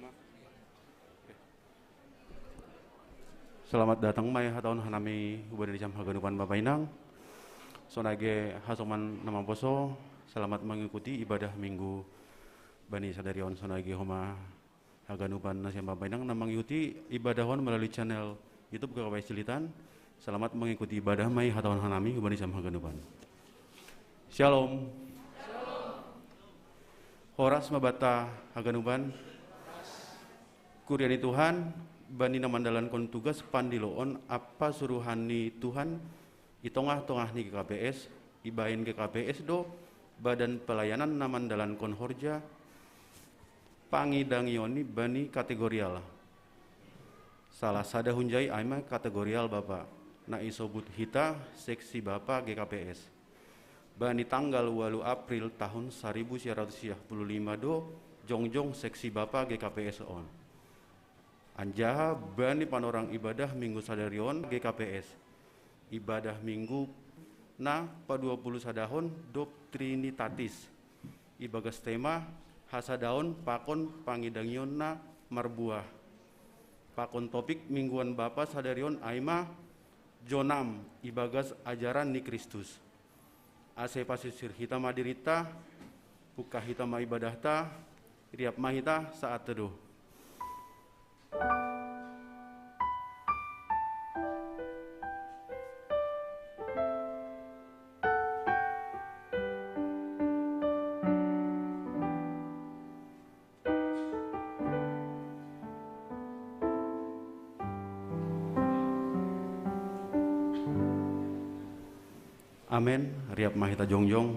Pertama, selamat datang may hataon hanami ubah dari jam haganupan Bapak Inang. Sonage hasoman nama poso, selamat mengikuti ibadah minggu Bani Sadarion sonage homa haganupan nasiam Bapak Inang na mengikuti ibadahon melalui channel YouTube Kakawai Cilitan. Selamat mengikuti ibadah may hataon hanami ubah dari jam haganupan. Shalom. Horas mabata haganuban. Kuriani Tuhan, bani namandalan kon tugas pandiloon apa suruhani Tuhan itongah-tongah ni GKPS, ibain GKPS do badan pelayanan namandalan kon horja pangidangioni bani kategorial. Salah sada hunjai aima kategorial Bapak. Na isobut hita seksi Bapak GKPS. Bani tanggal 8 April tahun 1955 do jongjong seksi Bapak GKPS on. Anjaha bani panorang ibadah minggu sadarion GKPS. Ibadah minggu na pa 20 sadahon Trinitatis. Ibagas tema hasadaon pakon pangidangion na marbuah. Pakon topik mingguan Bapa sadarion aima jonam ibagas ajaran ni Kristus. Ase pasisir hita madirita, buka hita ma ibadahta, riap mahita saat teduh. Amin, riap mahita jongjong.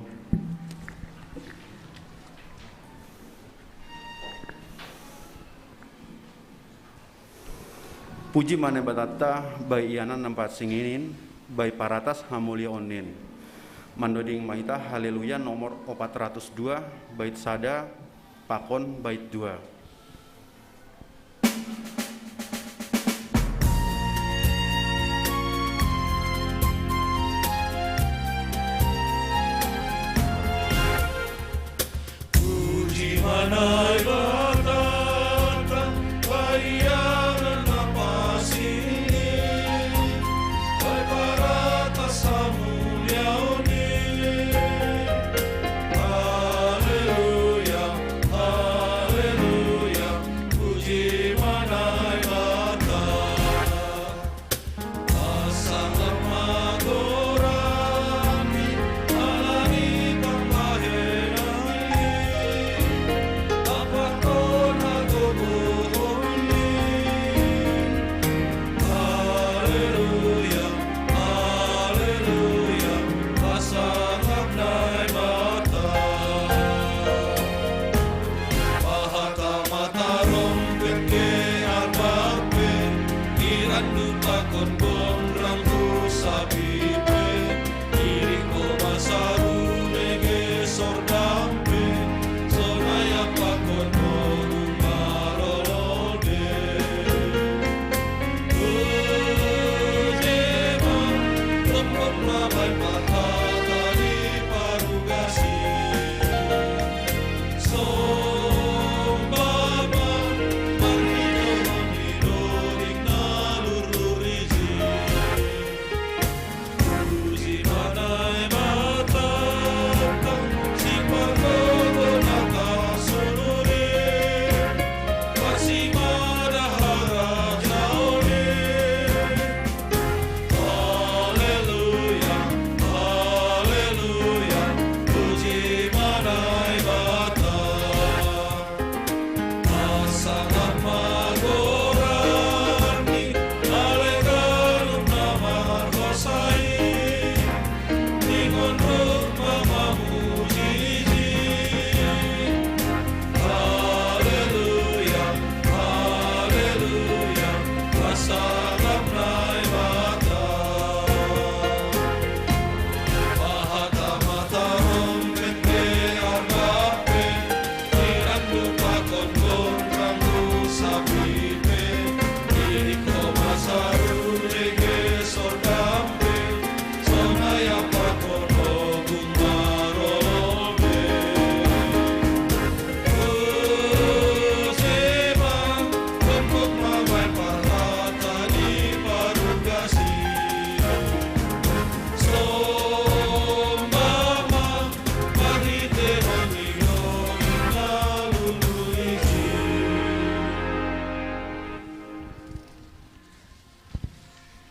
Puji mane batata bai iana nampat singinin bai paratas hamulia onin. Mandoding mahita haleluya nomor 402 bait sada pakon bait 2.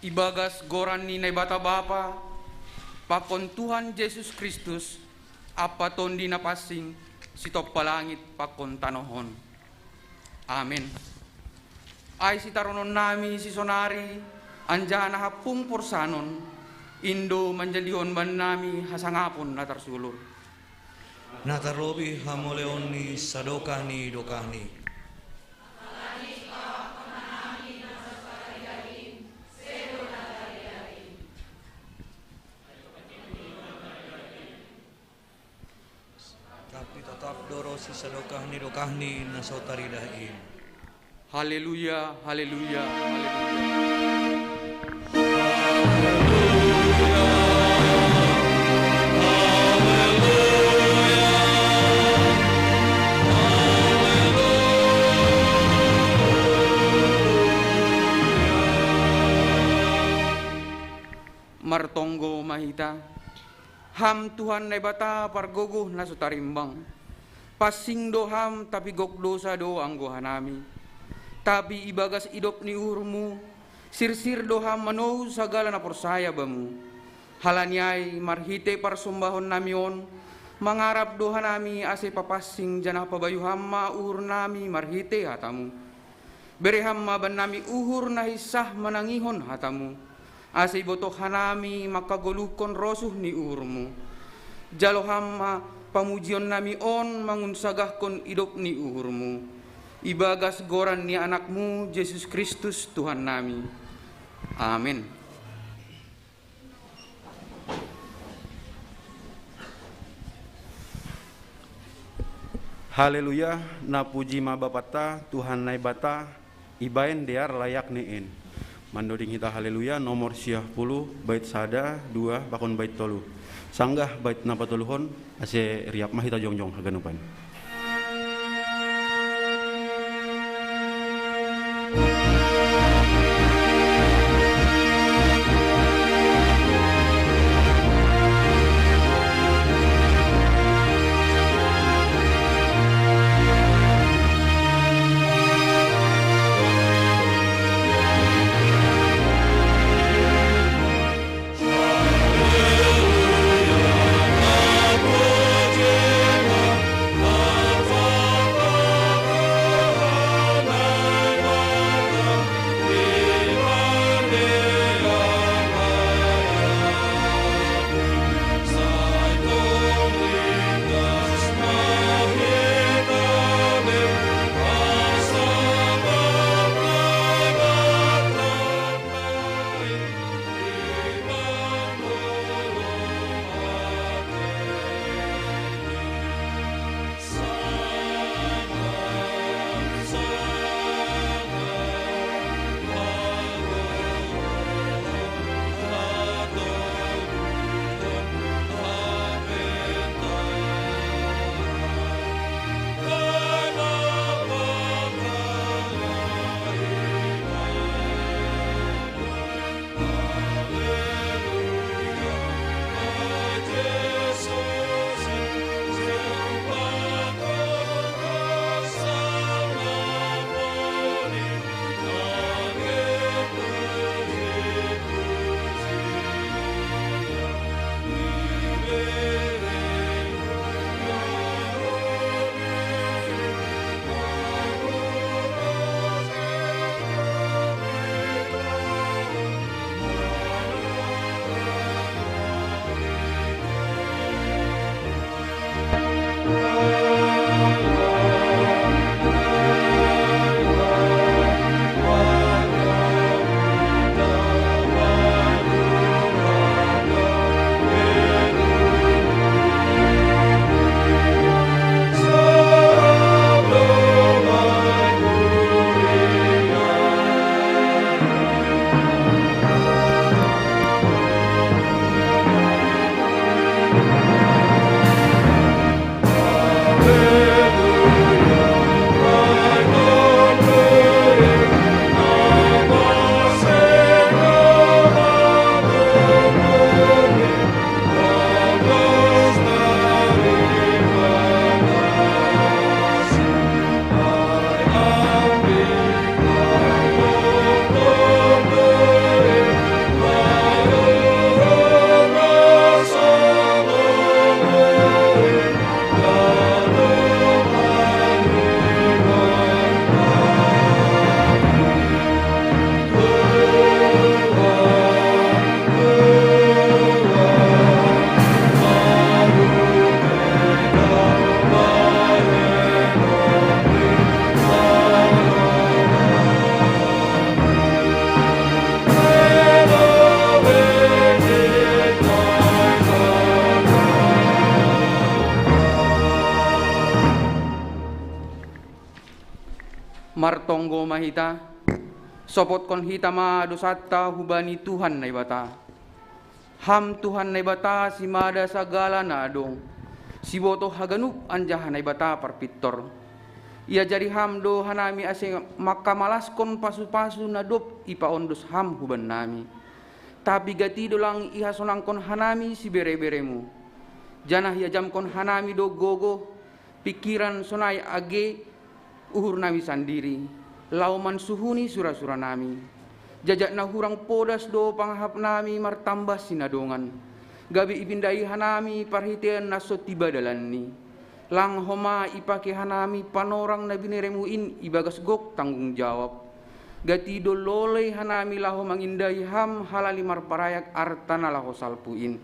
ibagas goran ni Naibata Bapa, pakon Tuhan Yesus Kristus, apaton di napasing, sitop palangit pakon tanohon. Amin. Ay si taronon nami si sonari, anjana hapung porsanon, Indo manjalion ban nami hasangapon natarsulur. Natarobi hamoleoni sadokahni dokahni. Tapi tetap dorosi sadokahni dokahni nasotaridahin. Haleluya, haleluya, haleluya. Martonggo mahita, ham Tuhan Naibata pargogo na sutarimbang, pasing do ham tapi gok dosa do anggo hanami, tapi ibagas idop ni urmu, sirsir do ham manou sagala na porsaya bamu, halanyay marhite parsumbahon namion, mangarap do hanami ase papasing janah pabayu hamma uhur nami marhite hatamu, beri hamma ban nami uhur na hisah manangihon hatamu, asay botok hanami makagulukon rosuh ni urmu. Jalo hamma pamujion nami on mangunsagah kon idop ni urmu. Ibagas goran ni anakmu Yesus Kristus Tuhan nami. Amin. Haleluya, napuji ma Bapata Tuhan Naibata ibaen dear layak niin. Mandoding hita haleluya nomor 10 bait sada 2 bakon bait tolu. Sanggah bait napa toluhon ase riap mah hita jongjong haganupan. Hallelujah. martonggo mahita, sopot kon hita ma dosatta hubani Tuhan na ibata. Ham Tuhan na ibata si mada sagala na adong, si boto haganup anjahan na ibata parpitor. Ia jadi ham do hanami asing makamalaskon pasu-pasu na dop ipaondos ham huban nami. Tapi gati do lang ihasonangkon hanami si bere-beremu. Janah ia jamkon hanami do gogo, pikiran sonai age uhur nami sandiri. Lauman suhuni sura-sura nami. Jajak na hurang podas do panghap nami martambah sinadongan. Gabi ipindai hanami parhitian naso tiba dalani. Lang homa ipake hanami panorang na bineremuin ibagas gok tanggung jawab. Gati do lolei hanami laho mangindai ham halali marparayak artana laho salpuin.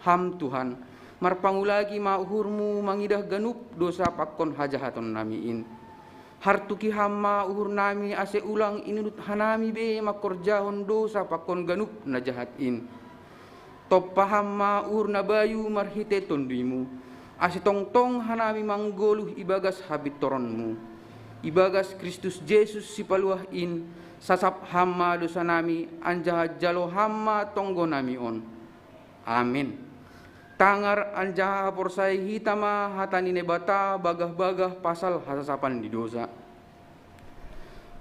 Ham Tuhan, marpangulagi mauhurmu mangidah ganup dosa pakon hajahaton namiin. Hartuki hamma uhur nami ase ulang inudut hanami be makorjahon dosa pakon ganup na jahatin. Top pahamma uhur na bayu marhite tondimu. Ase tongtong hanami manggoluh ibagas habit toronmu. Ibagas Kristus Yesus si paluahin sasap hamma dosa nami anjaha jalo hamma tonggo nami on. Amin. Tangar anjaha porsai hitama hatani nebata bagah-bagah pasal hasasapan di dosa.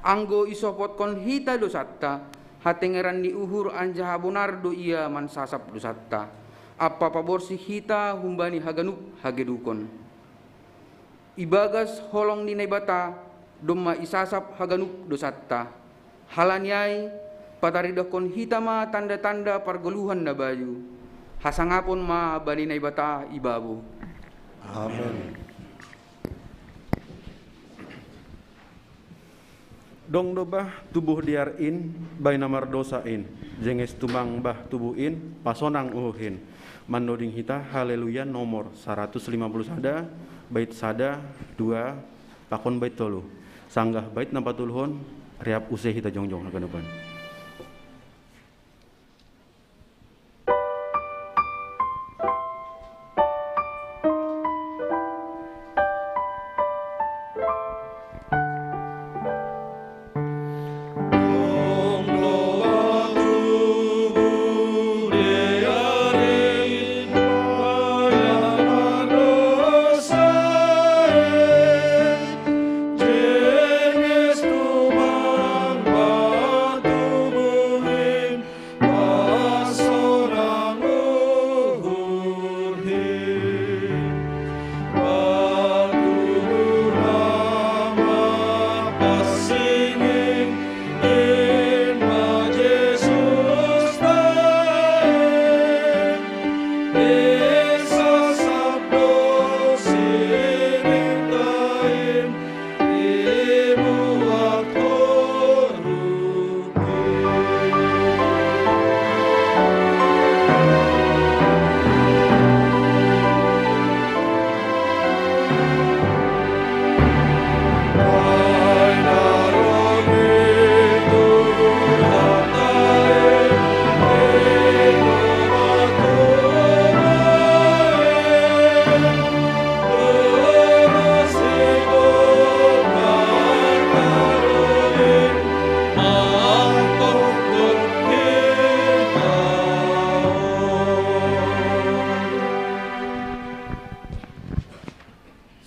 Anggo isopot kon hita dosatta hatengeran di uhur anjaha bonardo ia mansasap dosatta. Apa paborsi hita humbani haganup hagedukon. Ibagas holong di nebata domma isasap haganup dosatta. Halanyai pataridakon hitama tanda-tanda pargeluhan na bayu. Hasangapon ma bani na ibata ibabu. Amin. Dong do bah tubuh diarin bay namar dosain. Jenges tumang bah tubuhin pasonang uhin. Mandoding hita haleluya nomor 150 sada bait sada 2 pakon bait tolu. Sanggah bait 40 riap useh hita jongjong na depan.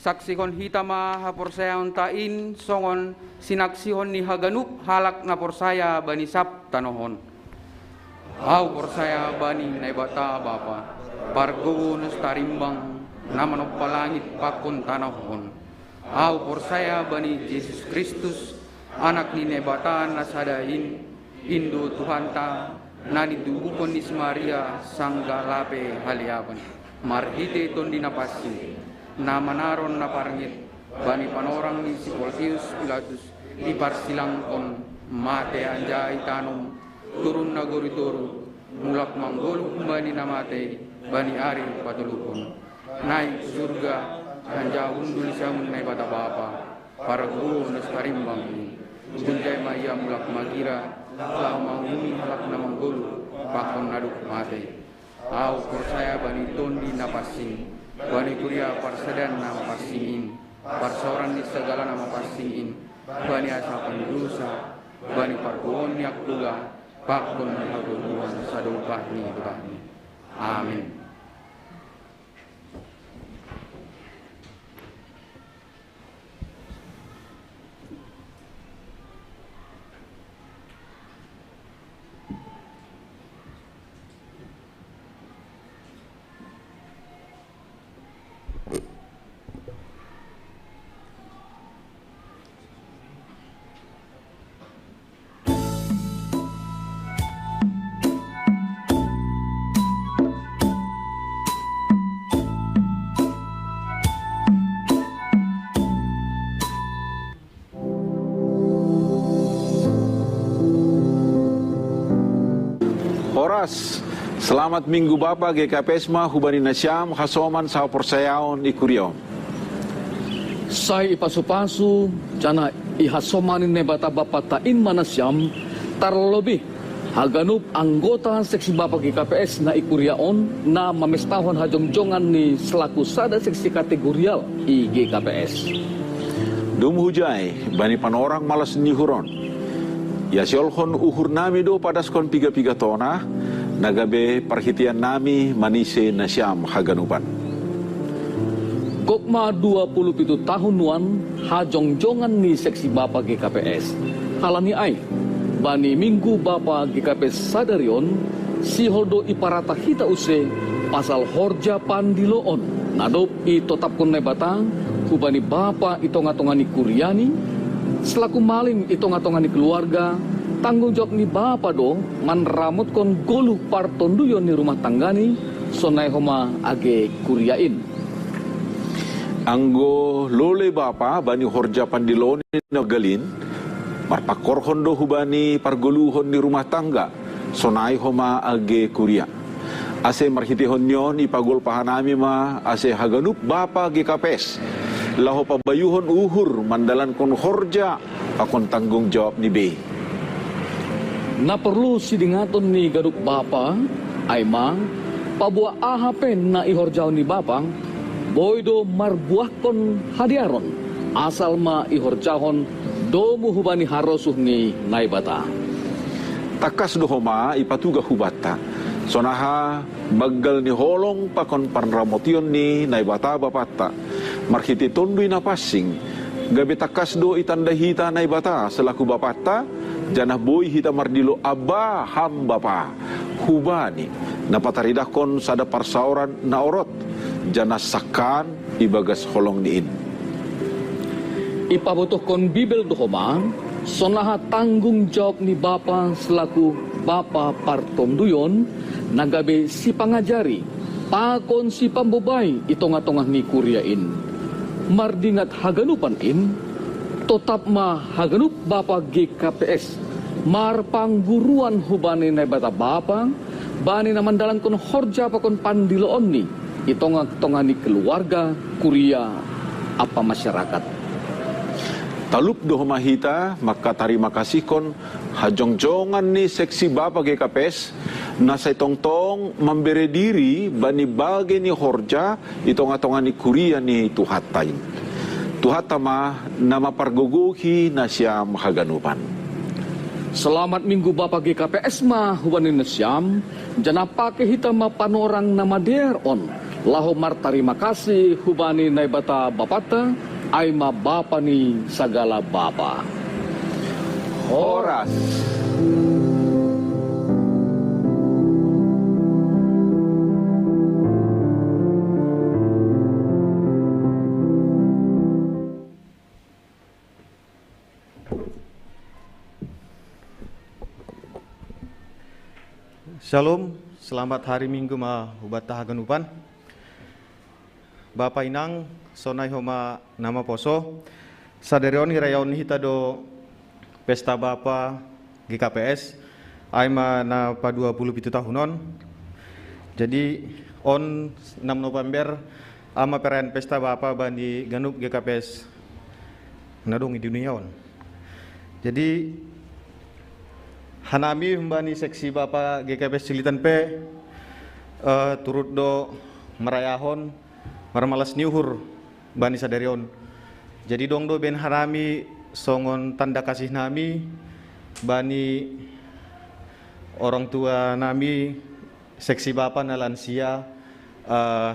Saksihon hitama haporsaya tain songon sinaksihon ni haganup halak na porsaya bani sap tanohon. Au porsaya bani naibata bapa pargo nastarimbang namanop palangit pakon tanahon. Au porsaya bani Yesus Kristus anak ni naibata nasadain Indo Tuhanta nani dubukon ni Maria sangga lape haliaban marhite tondi napasi. Nama naron na parangit bani panorang ni si Pontius Pilatus iparsilangkon mate anjay tanom turun na goritoro mulak manggolo bani namate bani ari patulukon naik surga anja undul samun na ibata bapa para guru nastarimbang bunjay maya mulak magira lau mangumi halak na manggolo pakon naduk mate au persaya bani tondi napasing bani kuria parsadan na pasingin parsoran di segala nama pasingin, bani asapan dosa, bani parkuon yak duga, pakon haguduan sadupah ni bani. Amin. Horas, selamat minggu Bapa GKPS ma hubani nasyam hasoman sa persayaon ikurion. Sai ipasu-pasu jana ihasomanin nebata bapa tain manasyam terlebih haganup anggota seksi bapa GKPS na ikuriaon na mamestahon hajongjongan ni selaku sada seksi kategorial i GKPS. Dum hujai bani panorang malas nihuron. Ya siolhon uhur nami do padaskon piga-piga tona nagabe perhitian nami manise nasyam haganupan. Gokma 27 tahunan hajongjongan ni seksi bapa GKPS. Halani ai bani minggu bapa GKPS sadarion si holdo iparata hita use pasal horja pandiloon nadop itotapkon nebatang hubani bapa itongatongani kuriani selaku maling itongatongani keluarga tanggung jawab ni bapa do manramut kon golu partonduyon ni rumah tanggani sonai homa age kuriain. Anggo lole bapa bani horja pandiloni nagalin marpakorhon do hubani pargoluhon ni rumah tangga sonai homa age kuria. Ase marhitihon nyon ipagol pahanami ma ase haganup bapa GKPS. Laho pabayuhon uhur mandalan kon horja akon tanggung jawab ni be. Na perlu sidingaton ni garuk bapa aima pabua ahapen na ihorjaw ni bapang boydo marbuahkon hadiaron asal ma ihorjahon domu hubani harosuh ni naibata. Takas dohoma ipatuga hubata. Sonaha bagal ni holong pakon panramotion ni naibata bapata. Marhiti tondui na passing. Gabi takas do itanda hita naibata selaku bapata. Janah boy hita mardilo abba ham bapa. Hubani. Napataridakon sada parsauran na orot. Janah sakan ibagas holong niin. Ipabutuhkon Bibel dohoma sonaha tanggung jawab ni bapa selaku bapa partonduyon nagabe si pangajari pakon si pambobay itonga-tongah ni kuriain mardingat haganupan in totap ma haganup bapa GKPS marpangguruan hubani na bata bapa bani na mandalan kon horja pakon pandiloon ni itonga-tongah ni keluarga kuria apa masyarakat. Talup dohoma hita maka tarima kasih kon hajongjongan ni seksi bapa GKPS na sa tong memberi diri bani bagi ni horja itonga-tonga ni kuria ni tuhatain. Tuhatama nama pargogohi na siya mahaganupan. Selamat minggu Bapak GKPS ma huwanin nasyam janapake hita ma panorang nama deron laho martarima kasih hubani naibata bapata aima bapa ni sagala bapa. Horas. Shalom, selamat hari Minggu ma hubata haganupan. Bapa inang sonai homa nama poso saderion hirayaon hita do pesta bapa GKPS aima na pa 27 tahunon. Jadi on 6 November ama perayaan pesta bapa bandi ganup GKPS nadong di dunia on. Jadi hanami mbani seksi bapa GKPS Cilitan P turut do merayahon marmalas niuhur bani sadarion Jadi dong do ben harami songon tanda kasih nami bani orang tua nami seksi bapa na lansia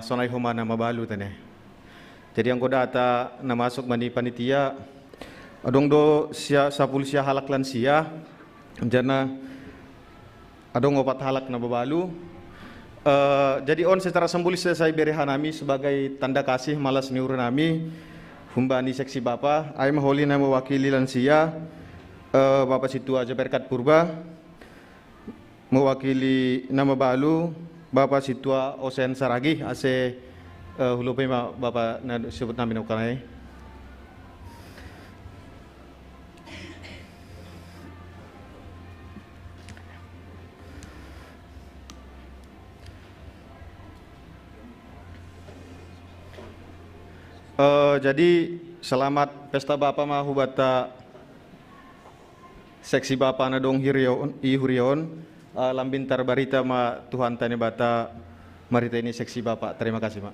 sonai homa na mabalu tane. Jadi yang data na masuk mani panitia adong do sia sapul sia halak lansia jana adong opat halak na babalu. Jadi on secara simbolis saya beri hanami sebagai tanda kasih malas niur nami humbani seksi bapa ay maholi na mewakili lansia Bapak Situa Japerkat Purba mewakili nama balu Bapak Situa Osen Saragi ase hulupe Bapak na sebut namin ukanay. Jadi selamat pesta Bapa mahubata seksi Bapa na dong hurion lambintar barita ma Tuhan tani bata marita ini seksi Bapa. Terima kasih, Mak.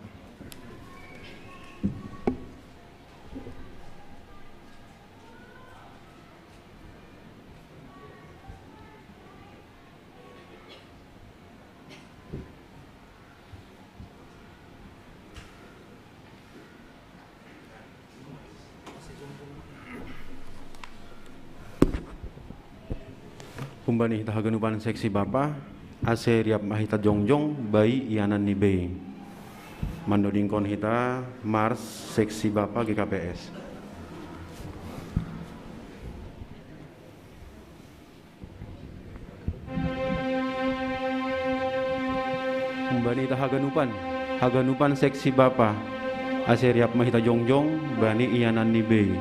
Kumbani tahaganupan seksi bapa ase riap mahita jongjong bayi ianan ni be mandodingkon hita mars seksi bapa GKPS. Kumbani tahaganupan seksi bapa ase riap mahita jongjong bani ianan ni be.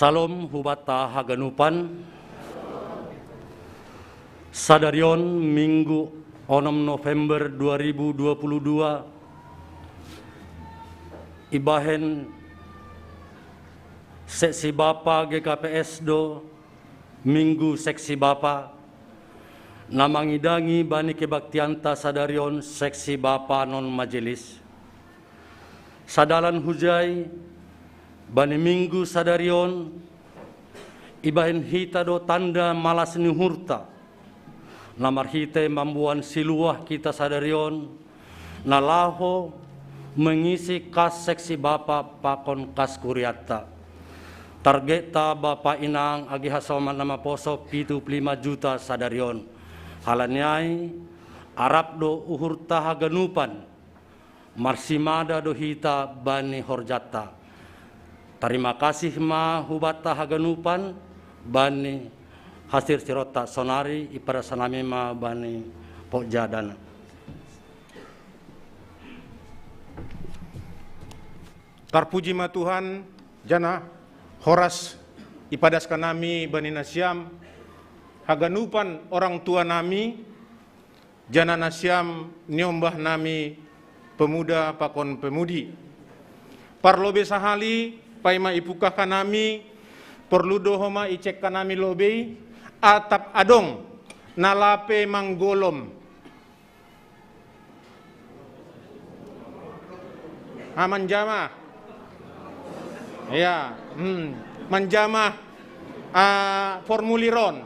Salom hubata haganupan. Sadarion Minggu 6 November 2022 ibahen seksi Bapa GKPS do Minggu seksi Bapa namangidangi bani kebaktianta sadarion seksi Bapa non majelis sadalan hujai bani Minggu sadarion ibahen hita do tanda malas ni hurta namar hita mambuan siluah kita sadarion nalaho mengisi kas seksi Bapa pakon kas kuriata targeta Bapa inang agi hasoman nama poso 75 juta sadarion halanyai Arab do uhurta haganupan marsimada do hita bani horjata. Terima kasih ma hubata haganupan bani hasil sirota sonari ipada sanami ma bani pokjadana. Tarpuji ma Tuhan jana horas ipadas kanami bani nasyam haganupan orang tua nami jana nasyam nyombah nami pemuda pakon pemudi parlobe sahali paima ipukah kanami perlu dohoma icek kanami lobe atap adong nalape manggolom manjama ya manjama formuliron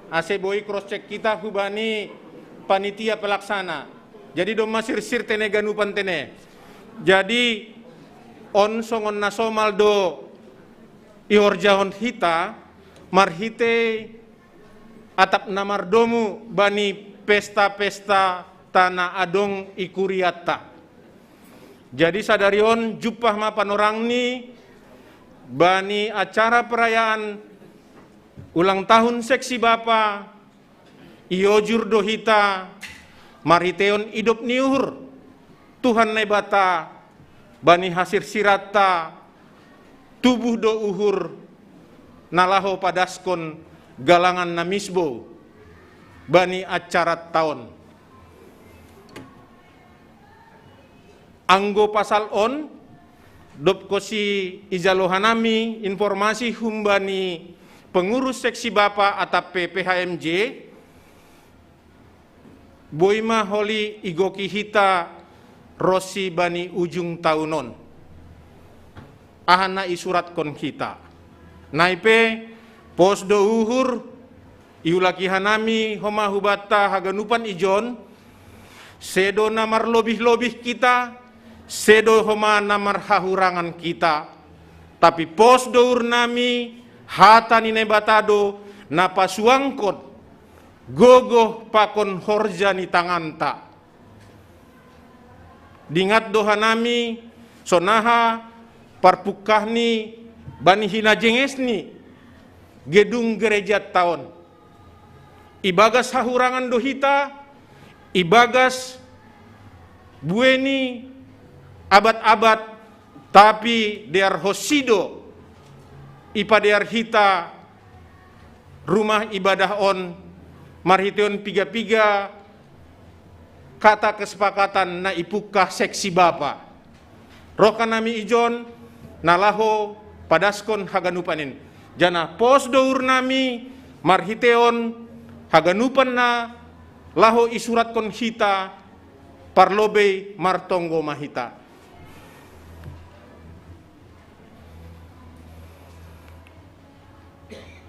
aseboi cross check kita hubani panitia pelaksana jadi do masir sir tene ganupan tene jadi on songon nasomal do iorjahon hita marhite atap namardomu bani pesta-pesta tanah adong ikuriata. Jadi sadarion jupah ma panorang ni bani acara perayaan ulang tahun seksi Bapa iojur do hita marhiteon idop niuhur Tuhan nebata bani hasir sirata tubuh do uhur nalaho padaskon galangan namisbo bani acara tahun anggo pasal on dop kosi ijalohanami informasi humbani pengurus seksi Bapa atap PPHMJ boima holi igoki hita Rosi bani ujung tahunon ahana isurat kon kita naipe pos do uhur iulaki hanami homa hubata haganupan ijon sedo namar lobih-lobih kita sedo homa namar hahurangan kita tapi pos do urnami hatani nebatado napa suangkot gogoh pakon horjani tanganta dingat dohanami sonaha parpukahni bani hina jengesni gedung gereja tahun ibagas hahurangan dohita ibagas bueni abad-abad tapi dear hosido ipadear hita rumah ibadah on marhiteon piga-piga kata kesepakatan na ipukah seksi Bapa roh kanami ijon nalaho padaskon haganupanin jana pos dour nami marhiteon haganupan na laho isurat kon hita parlobe martonggo mahita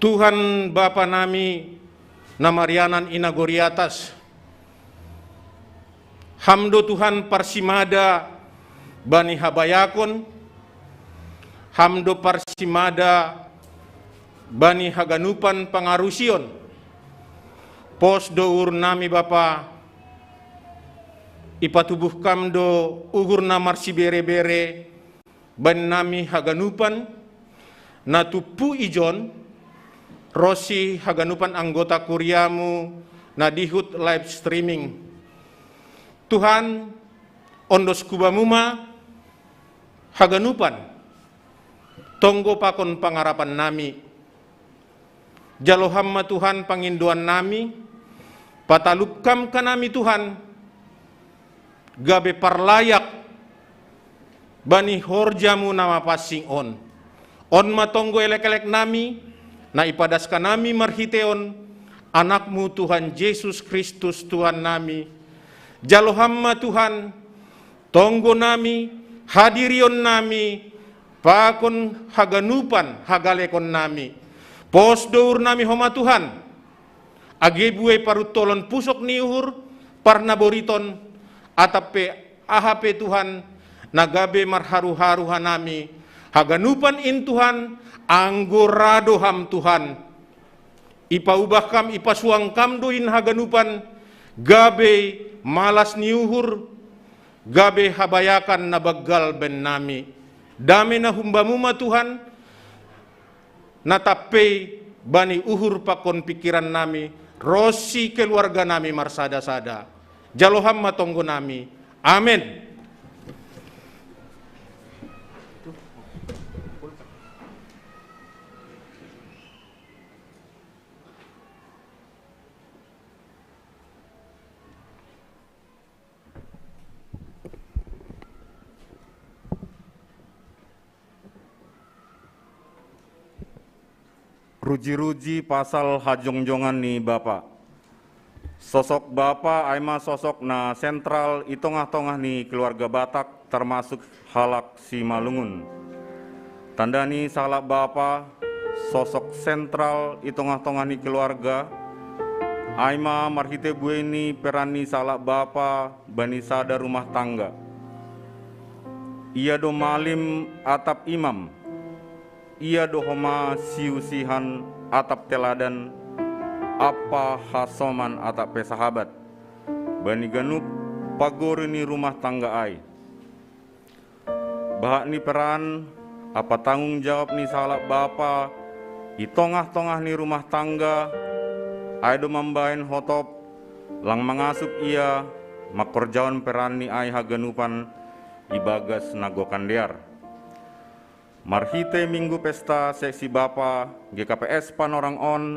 Tuhan Bapa nami namarianan inagoriatas hamdo Tuhan parsimada bani habayakon hamdo parsimada bani haganupan pangarusion pos dour nami Bapa ipatubuh kamdo ugur namar si bere-bere bani nami haganupan natupu ijon Rosi haganupan anggota kuriamu nadihut live streaming Tuhan ondos kubamuma haganupan tonggo pakon pangarapan nami. Jalo hamma Tuhan panginduan nami, patalupkam kanami Tuhan, gabe parlayak bani horjamu nama passing on. On matonggo elek-elek nami, na ipadaskan nami marhiteon, anakmu Tuhan Yesus Kristus Tuhan nami. Jalo hamma Tuhan, tonggo nami, hadirion nami, pakon haganupan hagalekon nami. Pos dour nami homa Tuhan, agebue parutolon pusok niuhur, parna boriton, atape ahape Tuhan, nagabe marharu-haru hanami, haganupan in Tuhan, anggorado ham Tuhan. Ipaubah kam, ipasuang kam doin haganupan, gabe malas niuhur, gabe habayakan nabagal ben nami. Dame na humbamuma Tuhan, natape bani uhur pakon pikiran nami, rosi keluarga nami marsada-sada. Jaloham matonggo nami. Amin. Ruji-ruji pasal hajongjongan ni Bapa. Sosok Bapa aima sosok na sentral i tongah-tongah ni keluarga Batak termasuk halak si Malungun. Tanda ni salak Bapa sosok sentral i tongah-tongah ni keluarga aima marhite bueni perani salak Bapa bani sada rumah tangga. Ia do malim atap imam. Ia dohoma siusihan atap teladan, apa hasoman atap pesahabat, bani ganup pagori ni rumah tangga ai. Bahak ni peran, apa tanggung jawab ni salak Bapa, i tongah-tongah ni rumah tangga, ai do mambain hotop, lang mangasup ia, makorjawan peran ni ai haganupan, ibagas nagokan liar. Marhite Minggu Pesta Seksi Bapa GKPS Panorang On,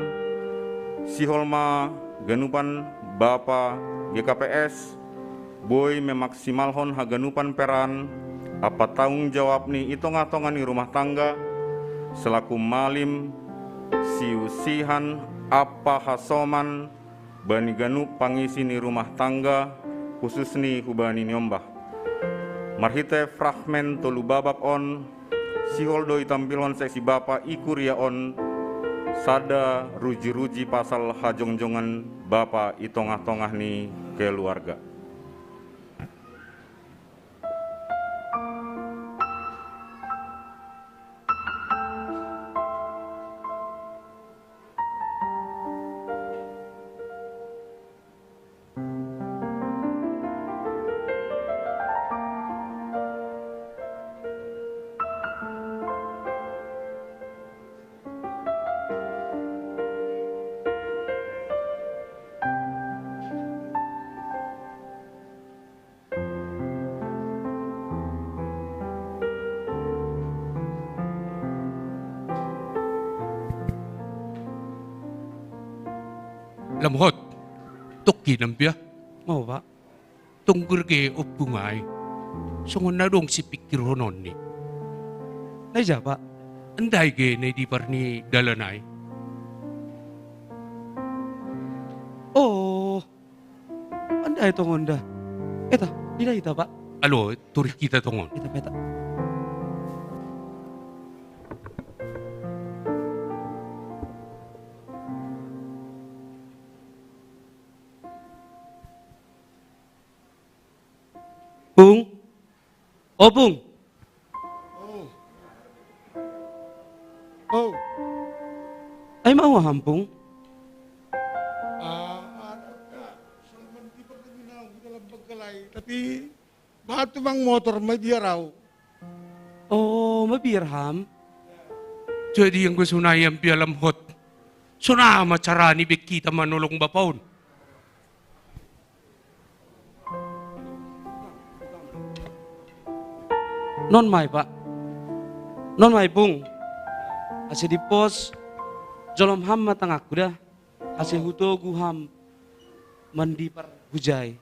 Siholma Ganupan Bapa GKPS, boy memaksimalhon haganupan peran, apa tanggung jawab ni itonga-tonga ni rumah tangga, selaku malim, siusihan, apa hasoman, bani ganup pangisi ni rumah tangga, khusus ni hubani nyombah. Marhite fragmen tolu babak on, Siholdo itampilon seksi Bapa ikuria on, sada ruji-ruji pasal hajongjongan Bapa i tongah-tongah ni keluarga. Lamhot, toki nampia, mau pak, tunggur ke opungay, songon na dong si pikir honon ni. Naja pak, anday ke na di parni dalanay. Oh, anday tongon da. Eta, di ita pak. Alo, turi kita tongon. Ita peta. Pung, oh Pung. Oh. Ay mau hampung. Selamat di pagkaminaw dalam pagkalay. Tapi bakit tumang motor may biyaraw? Oh, mabirham. Jadi yang gusto na yung pialamhot, sunama cara ni Bekita manulong bapaun. Non mai pak. Non mai Pung. Ase di pos jolom ham matang aku dah. Ase huto guham mandi par hujai.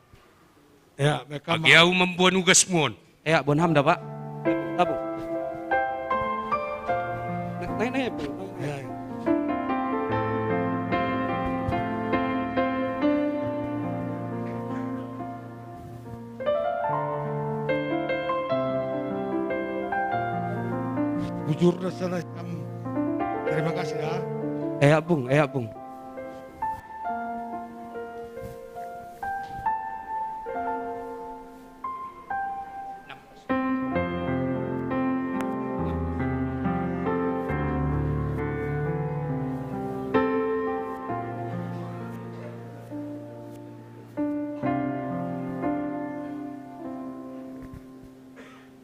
Ya, mereka Agi au membuat nugas mon. Ya, bon ham dah Pak. Tabu. Naik. Ya. Bujur na sana. Terima kasih ya. Bung.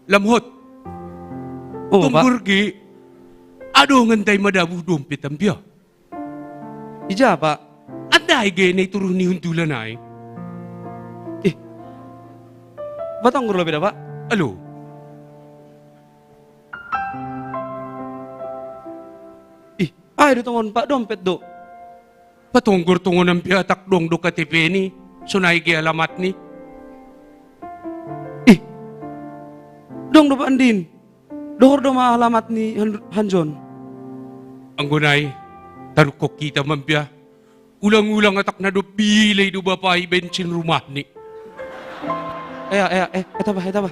Lamhot. Oh, Pak. Tunggur gi. Aduh ngentai madabu dompet tampia. Ija, Pak. Andai gene turun ni huntulan ay. Batang guru lebih dah, Pak. Alo. Ay, tongon Pak dompet do. Patunggur tungon ng piatak dong do KTP ni. Sunay gi alamat ni. Dong do Pak Andin. Dohor do ma alamat ni Hanjon. Ang gunay, tarukok kita mampia. Ulang-ulang atak na do pilay do bapai bensin rumah ni. Eta ba.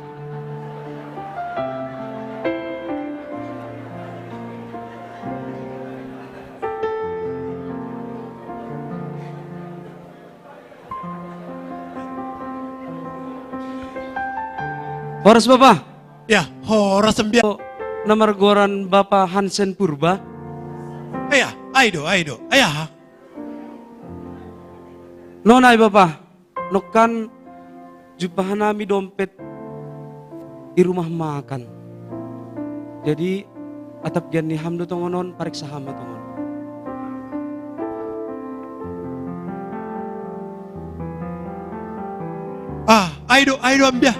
Horas Bapak. Ya, horas sembia. Nomor goran Bapak Hansen Purba. Ayah, aido. Ayah. Nonay Bapak. Nokan jumpahan nami dompet di rumah makan. Jadi atap gian ni hamdo tongonon pariksa hama tongon. Aido ambia.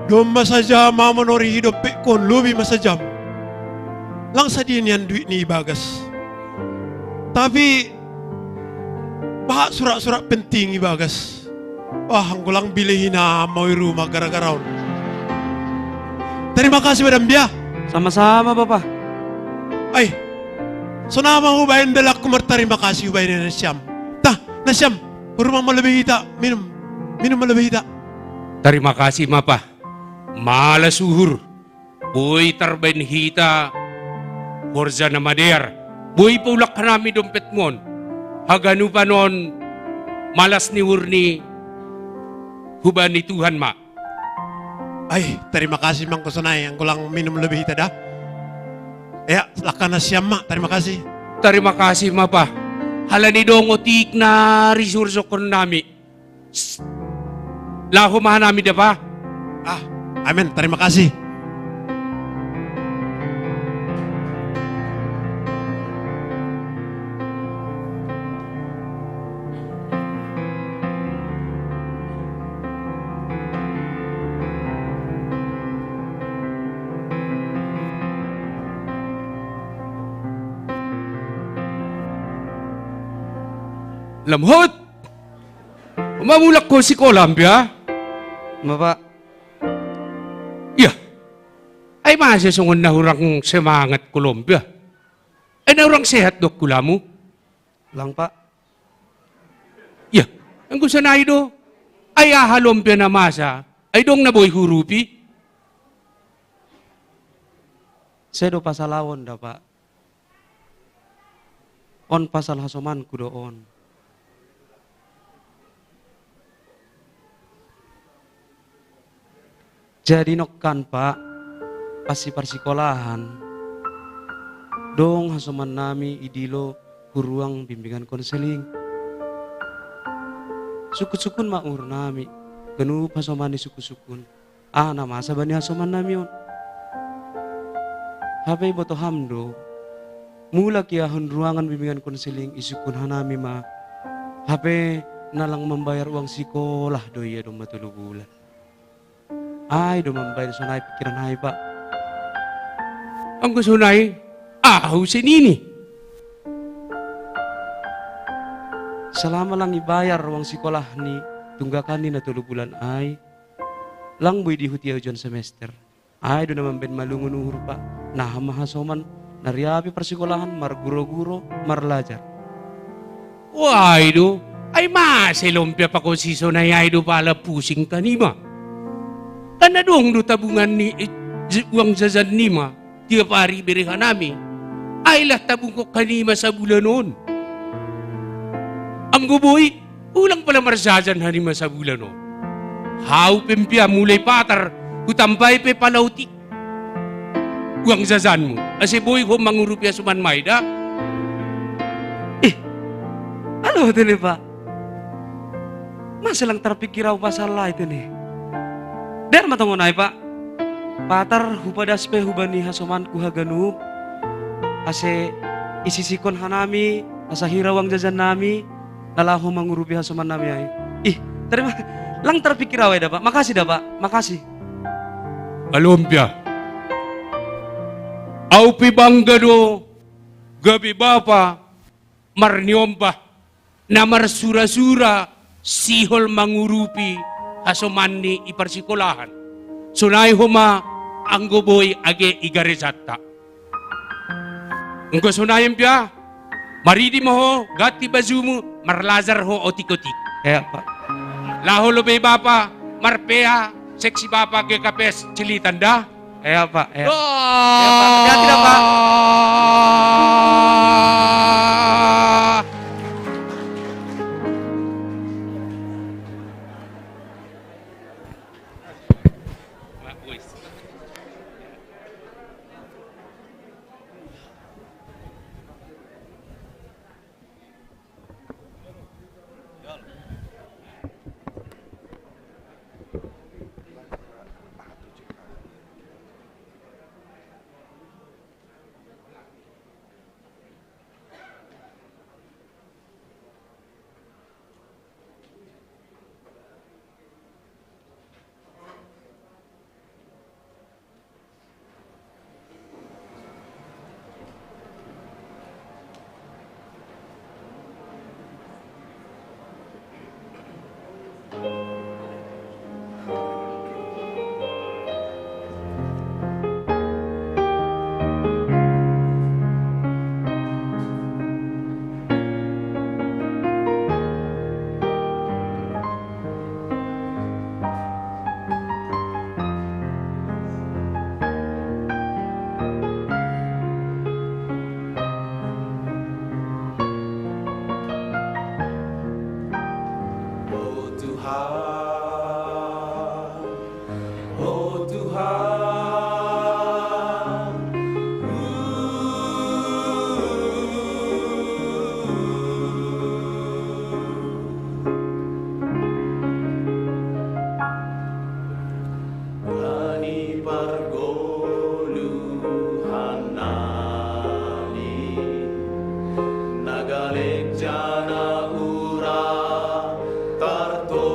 Dom masaja mama nori hidup kon lubi masajam. Lang sadin yan duit ni Bagas. Tapi bah surat-surat penting ni Bagas. Ang kulang bilihin na mau rumah gara-gara. Terima kasih Madam Bia. Sama-sama Bapak. So nama hubayin dalak kumar terima kasih hubayin na Syam. Na Syam, rumah malabih hita, minum malabih hita. Terima kasih Mapa. Malas suhur. Boy tarbain hita. Borza na mader. Boy paulak kanami dompet mon. Haganu pa non. Malas ni hurni. Huban ni Tuhan ma. Terima kasih Mang Kusanay. Ang kulang minum lebih hita dah. Lakan na Syam ma. Terima kasih. Terima kasih Mapa. Hala ni dong otik na resurso kon nami. Lahumahan namin da pa. Amin, terima kasih. Lamhot! Mamulak ko si Columbia. Bapak. Ay masasungon na hurang semangat Columbia. Ay na hurang sehat dok kulamu. Lang Pak. Ang gusto na do. Ay ahalompia na masa. Ay dong naboy hurupi. Saya do pasalawon da Pak. On pasal hasoman ku doon. Jadi nokkan Pak. Pasti persikolahan. Dong hasoman nami idilo kuruang bimbingan konseling. Sukun-sukun maur nami. Genu hasoman ni sukun-sukun. Nama sabani hasoman nami on. Hapai boto hamdo. Mula kiahon ruangan bimbingan konseling isukun hanami ma. Hapai nalang membayar uang sekolah doya dong matulu bulan. Do membayar sonai pikiran hai Pak. Ang gusto na sinini. Selama lang ibayar uang sekolah ni tunggakan ni na 3 bulan ay lang boy di hutiaw jon semester. Ay do naman ben malungun uhur pa. Nah mahasoman nariapi persekolahan mar guro-guro marlajar. Wah itu ay lumpia pa ko si sonay ay do pala pusing kanima. Karena dong do tabungan ni uang jajan nima tiap hari berikan nami. Aylah tabung ko kanima sa bulan noon. Am guboy, ulang pala marjajan hanima sa bulan noon. Hau pempia mulai patar, kutampay pe palautik. Uang jajan mo. Asi boy ko mangurupya suman mayda. Ano ito nih Pak? Masa lang terpikiraw masalah itu nih. Der matangunay Pak. Patar hupadas pe hubani hasoman kuhaganup. Ase isisikon hanami, asa hirawang jajan nami, nalaho mangurupi hasoman nami ay. Terima lang terpikiraw ya Pak. Makasih dah Pak. Makasih. Alumpia. Aupi bangga do gabi bapa marniomba. Namar sura-sura sihol mangurupi hasomanni iparsikolahan. Sunay huma ang goboy age igaresata. Engko sunayan pia, maridi mo ho, gati bazumu, marlazar ho otik-otik. Ya Pak. Laho lobe bapa, marpea, seksi bapa GKPS cilitanda. Ya Pak. Ya. Oh. Ya Pak. Ya tidak Pak. Nagaleg jana ura tarto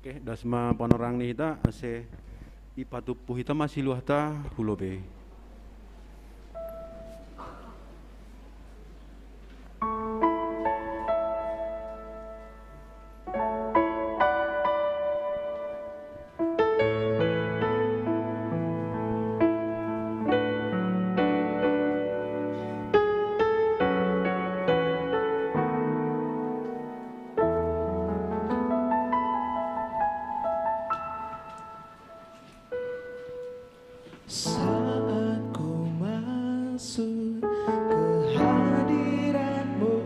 Oke, dasma panorang ni hita ase ipatupu hita masih luahta hulobe. Saat ku masuk ke hadirat-Mu,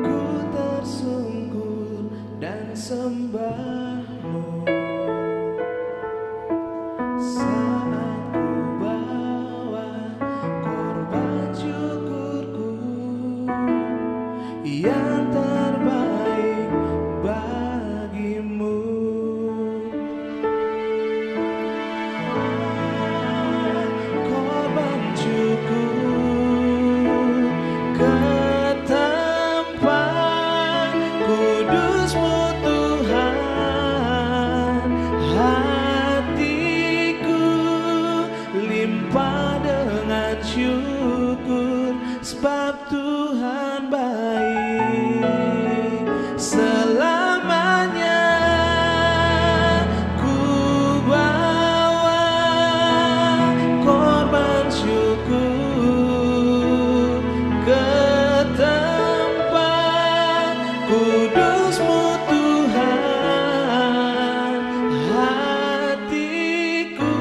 ku tersungkur dan sembah-Mu. Saat ku bawa korban syukurku yang terbaik bagi-Mu. Korban syukur ke tempat kudus-Mu Tuhan, hatiku limpah dengan syukur sebab Tuhan baik selamanya. Ku bawa korban syukur ke tempat kudus-Mu Tuhan, hatiku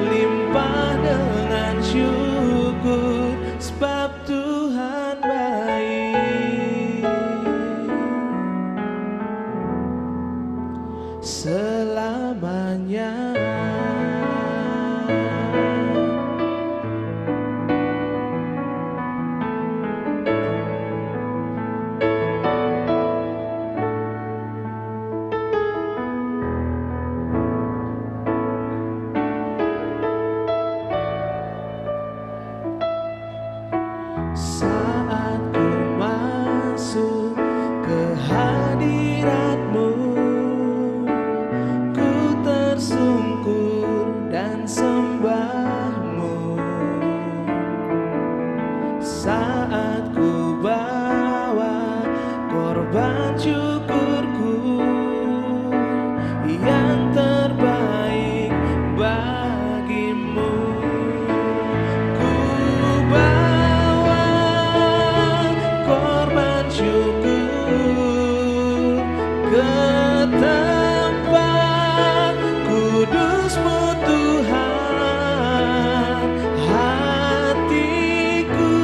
limpah dengan syukur sebab Tuhan baik selamanya. Saat ku masuk ke hadirat-Mu, ku tersungkur dan sembah-Mu. Saat ku bawa korban syukurku yang terbaik bagi-Mu. Ku bawa korban syukur ke tempat kudus-Mu Tuhan, hatiku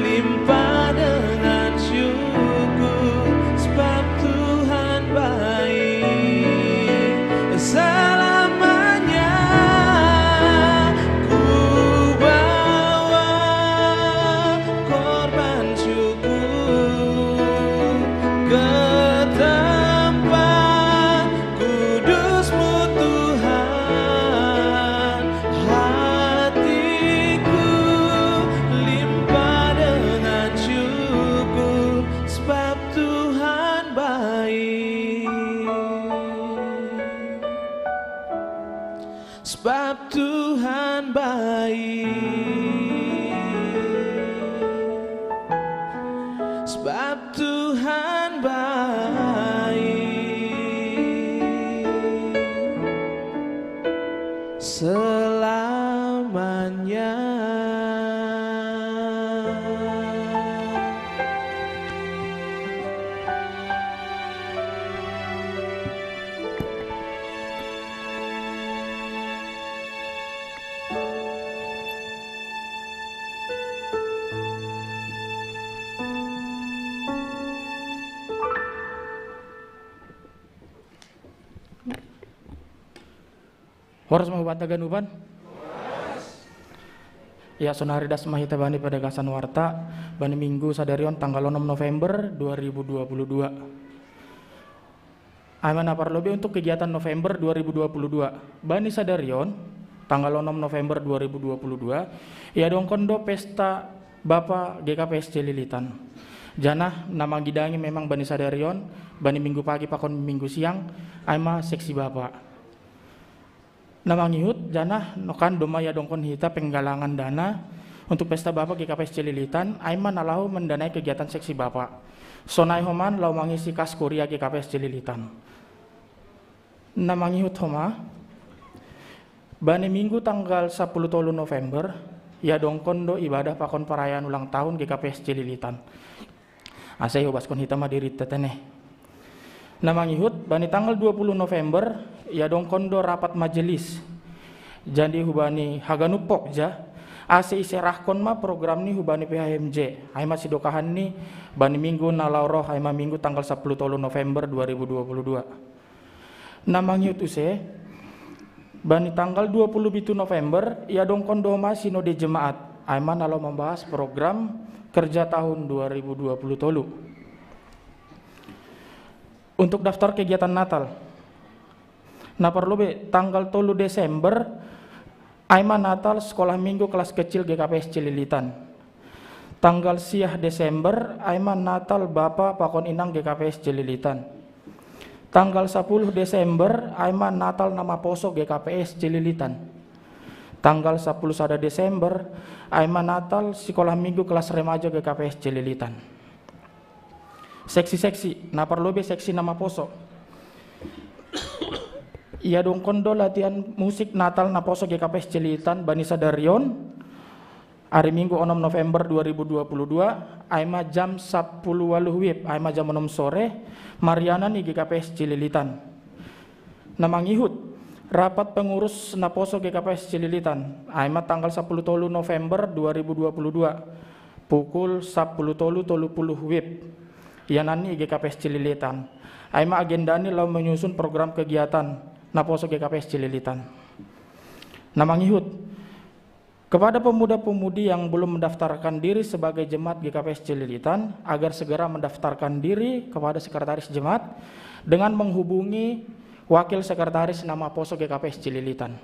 limpah dengan syukur sebab Tuhan baik selamanya. Ku bawa korban syukur ke tempat kudus-Mu Tuhan, hatiku limpah dengan syukur sebab Tuhan baik, sebab Tuhan baik, sebab Tuhan baik selamanya. Horas mabanta ganuban. Ya sonari das mahita bani pada gasan warta bani minggu sadarion tanggal 6 November 2022. Aiman apar lobe untuk kegiatan November 2022. Bani sadarion tanggal 6 November 2022 ya dongkondo pesta Bapak GKPS Celilitan. Jana nama gidangi memang Bani Sadarion, Bani minggu pagi pakon minggu siang, aima seksi bapak. Nama ngihut jana nokan doma ya dongkon hita penggalangan dana untuk pesta bapak GKPS Cililitan, aima nalahu mendanai kegiatan seksi bapak. Sonai homan lau mangisi kas kuria GKPS Cililitan. Nama ngihut homa, Bani minggu tanggal 10 November, ya dongkon do ibadah pakon perayaan ulang tahun GKPS Cililitan. Asai hubaskon hita madirit tetene. Nama ngihut, Bani tanggal 20 November, ya dongkon do rapat majelis. Jadi hubani haganu pokja, ase iserahkon ma program ni hubani PHMJ. Aima sidokahan ni Bani minggu nalauro aima minggu tanggal 10 November 2022. Nama ngihut use, Bani tanggal 27 November, ya dongkon do ma sinode jemaat. Aima nalau membahas program kerja tahun 2020. Untuk daftar kegiatan Natal, perlu tanggal 3 Desember, aima Natal sekolah minggu kelas kecil GKPS Cililitan. Tanggal siah Desember, aima Natal Bapak Pakon Inang GKPS Cililitan. Tanggal 10 Desember, aima Natal nama poso GKPS Cililitan. Tanggal 10 sada Desember, aima Natal sekolah minggu kelas remaja GKPS Cililitan. Seksi-seksi, perlu seksi nama poso. Ia dongkon do latihan musik Natal na poso GKPS Cililitan Bani Sadarion. Hari Minggu 6 November 2022, aima jam 10 WIB, aima jam 6 sore, Mariana ni GKPS Cililitan. Nama ngihut, rapat pengurus na poso GKPS Cililitan, aima tanggal 10 November 2022, pukul 10.30 WIB. Yanani GKPS Cililitan. Aima agenda ni lau menyusun program kegiatan naposo GKPS Cililitan. Nama ngihut, kepada pemuda-pemudi yang belum mendaftarkan diri sebagai jemaat GKPS Cililitan agar segera mendaftarkan diri kepada sekretaris jemaat dengan menghubungi wakil sekretaris nama poso GKPS Cililitan.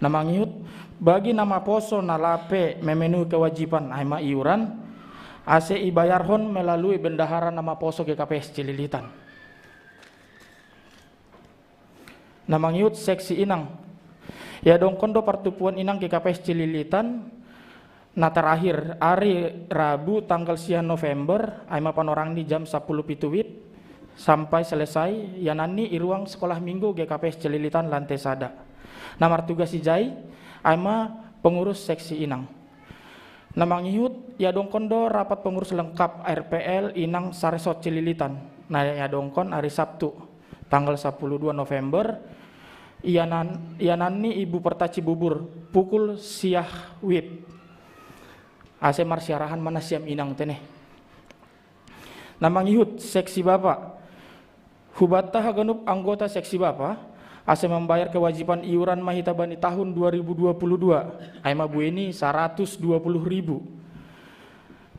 Nama ngihut, bagi nama poso nalape memenuhi kewajiban aima iuran ase ibayarhon melalui bendahara nama poso GKPS Cililitan. Nama ngihut seksi Inang. Ya dongkon do pertupuan Inang GKPS Cililitan na terakhir hari Rabu tanggal 9 November aima panorang di jam 10 WIB sampai selesai yanani iruang sekolah minggu GKPS Cililitan lantai sada. Namar tugas ijai aima pengurus seksi Inang. Nama ngihut, ya dongkon do rapat pengurus lengkap RPL Inang Saresot Cililitan. Nah ya dongkon hari Sabtu tanggal 12 November ianani Ibu Pertaci Bubur pukul siah WIB. Ase marsiarahan mana siam Inang teneh. Nama ngihut seksi Bapak. Hubata haganup anggota seksi Bapak ase membayar kewajiban iuran mahita Bani tahun 2022 aima bueni 120.000.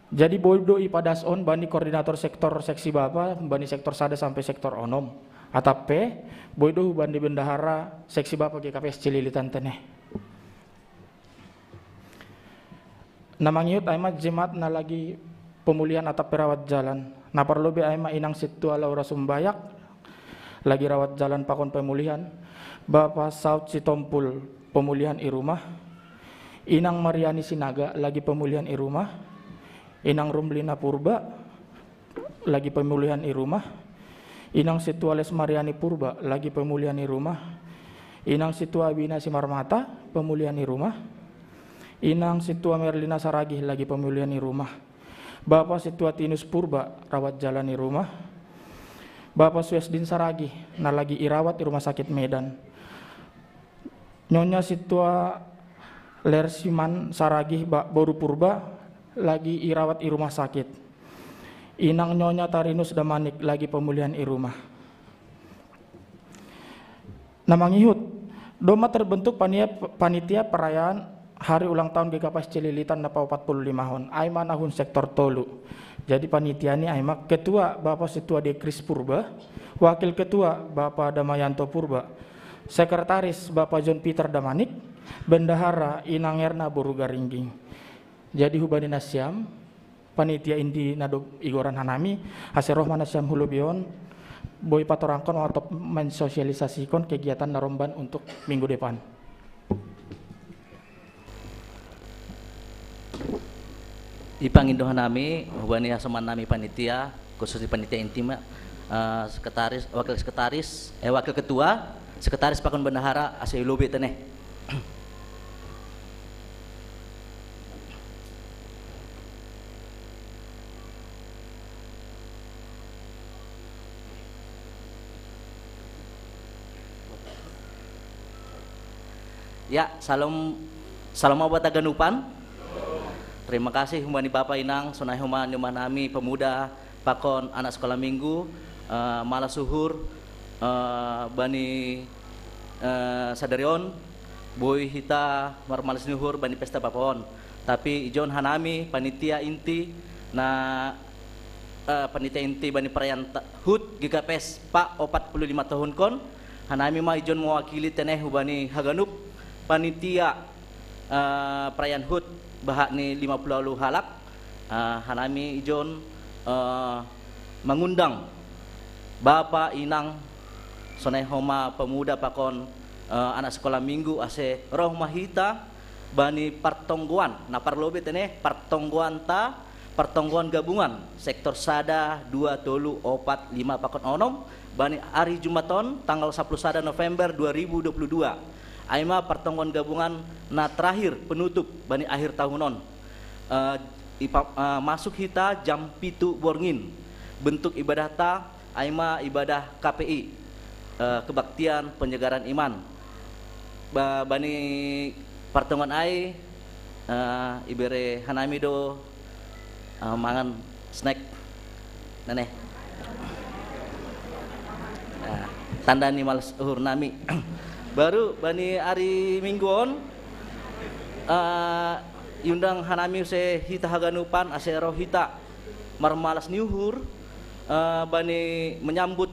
Jadi bodo ipadas on Bani koordinator sektor seksi Bapak Bani sektor sada sampai sektor onom atape bodo Bani bendahara seksi Bapak GKPS Cililitan teneh. Nama ngiyut aima jemaat na lagi pemulihan atap perawat jalan. Na perlu be aima Inang Situa Laura Sumbayak lagi rawat jalan pakon pemulihan. Bapak Saud Sitompul pemulihan irumah. Inang Mariani Sinaga lagi pemulihan irumah. Inang Rumlina Purba lagi pemulihan irumah. Inang Situa Les Mariani Purba lagi pemulihan irumah. Inang Situa Bina Simarmata pemulihan irumah. Inang Situa Merlina Saragih lagi pemulihan irumah. Bapak Situa Tinus Purba rawat jalan irumah. Bapak Suesdin Saragih na lagi irawat di rumah sakit Medan. Nyonya Situa Lersiman Saragih Boru Purba lagi irawat di rumah sakit. Inang Nyonya Tarinus Damanik lagi pemulihan i rumah. Nama ngihut, doma terbentuk panitia perayaan hari ulang tahun GKPS Cililitan napa 45 tahun. Aima nahun sektor tolu. Jadi panitia ini aima ketua Bapak Situa Dekris Purba, wakil ketua Bapak Damayanto Purba, sekretaris Bapak John Peter Damanik, bendahara Inang Erna Borugaringging. Jadi hubani nasyam panitia inti nado igoran hanami hasil roh mana siam hulubion boy patorangkon atau mensosialisasikan kegiatan naromban untuk minggu depan. Ipangin doa nami, hubani hasaman nami panitia, khusus di panitia intima, sekretaris, wakil ketua, sekretaris pakon bendahara asal lobi teneh. Ya, salam buat Taganupan. Terima kasih humani Bapak Inang, sonai humani nami pemuda, pakon anak sekolah minggu, malah suhur, bani sadarion, boy hita marmalas nuhur bani pesta bapon. Tapi ijon hanami panitia inti na panitia inti bani perayaan HUT GKPS Pak 45 tahun kon, hanami mah ijon mewakili teneh hubani haganup panitia perayaan HUT bahak ni 50 halak, hanami ijon mengundang Bapak Inang sonai homa pemuda pakon anak sekolah minggu ase roh mahita bani partongguan na parlobe teneh partongguan gabungan sektor sada 2 tolu 4 5 pakon onom bani hari Jumaton tanggal 10 sada November 2022. Aima pertemuan gabungan na terakhir penutup bani akhir tahunon masuk hita jam pitu borngin bentuk ibadah ta aima ibadah KPI kebaktian penyegaran iman bani pertemuan ai ibere hanami do mangan snack neneh tanda ni malas uhur nami. Baru bani hari mingguon yundang hanami se hita haganupan ase roh hita marmalas niuhur bani menyambut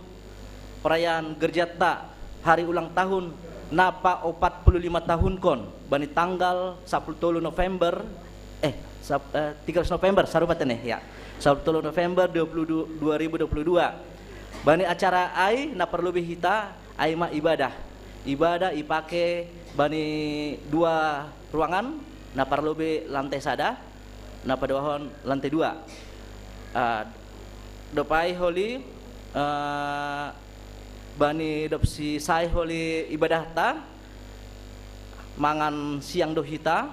perayaan gerjata hari ulang tahun napa 45 tahun kon bani tanggal 10 November 13 November sarubatene ya 10 November 2022 bani acara ai na perlu hita ai ma ibadah ipake bani 2 ruangan na parlobe lantai sada na padawahon lantai 2 dopai holi bani dopsi sai holi ibadah ta mangan siang dohita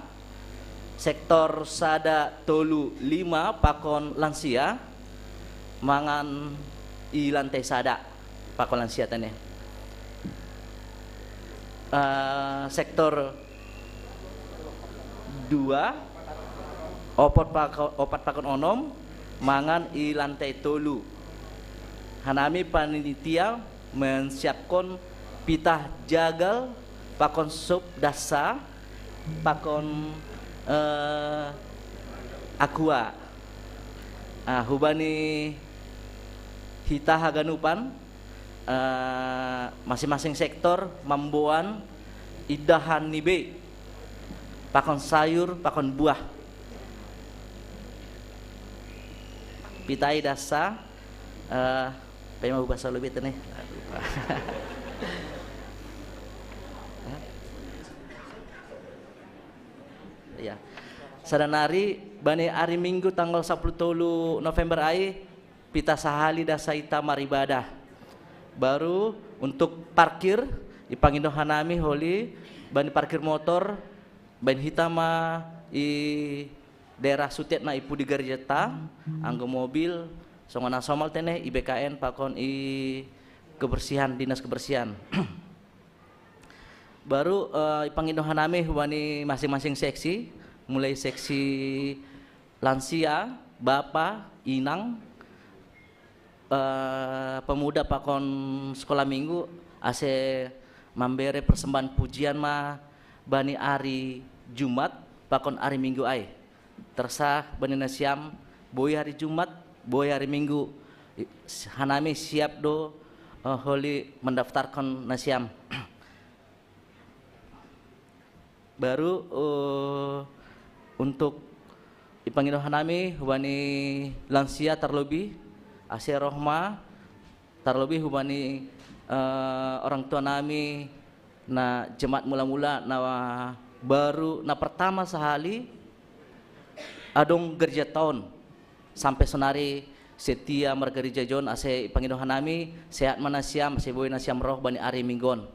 sektor sada tolu 5 pakon lansia mangan i lantai sada pakon lansia tane sektor 2 opat pakon onom mangan i lantai tolu hanami panitia mensiapkan pitah jagal pakon sup dasa pakon aqua hubani hita haganupan masing-masing sektor membuat idahan nibe pakon sayur pakon buah pitai dasa pengen bahasa lebih nih ya sadanari bani hari minggu tanggal 10 November ai pita sahali dasa ita maribadah. Baru untuk parkir ipangindo hanami holi bani parkir motor bani hitama i daerah Sutet na ipu di Garjeta anggo mobil songona somal teneh IBKN pakon i kebersihan dinas kebersihan. Baru ipangindo hanami wani masing-masing seksi mulai seksi lansia, Bapak, Inang, pemuda pakon sekolah minggu ase memberi persembahan pujian ma bani hari Jumat pakon hari Minggu ai tersah bani nasiam boy hari Jumat boy hari Minggu hanami siap do holi mendaftarkan nasiam. Baru untuk Ipanginohan nami hubani lansia terlebih ase rohma terlebih hubani orang tua nami na jemaat mula-mula na baru na pertama sehali adong gereja tahun sampai sonari setia margereja John ase Ipanginohan nami sehat manasiam ase boy nasiam roh bani ari minggon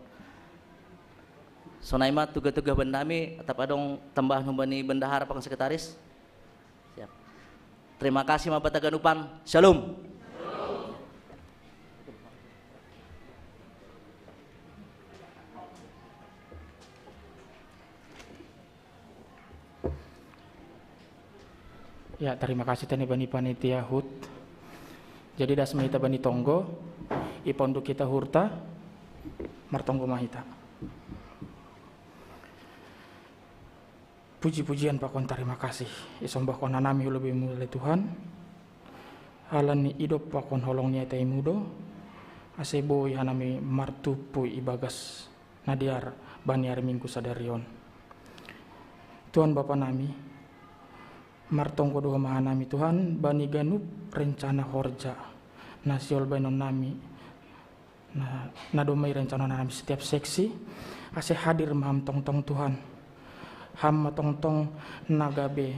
sonaima tuga-tuga bendami atap adong tambahan hubani bendahara pang sekretaris. Siap. Terima kasih mabata ganupan. Shalom. Ya, terima kasih tani bani panitia HUT. Jadi das mahita bani tonggo, iponduk kita hurta, martonggo mahita. Puji-pujian pakon terima kasih. Isombah kon nami lebih mulai Tuhan. Halan ni idop pakon holongnya tai mudo. Aseboy hanami martupui ibagas nadiar bani hari minggu sadarion. Tuhan Bapa nami, martonggo doa mahanami Tuhan bani ganup rencana horja nasiol bainon nami na domai rencana nami setiap seksi ase hadir maham tong-tong Tuhan ham tong-tong nagabe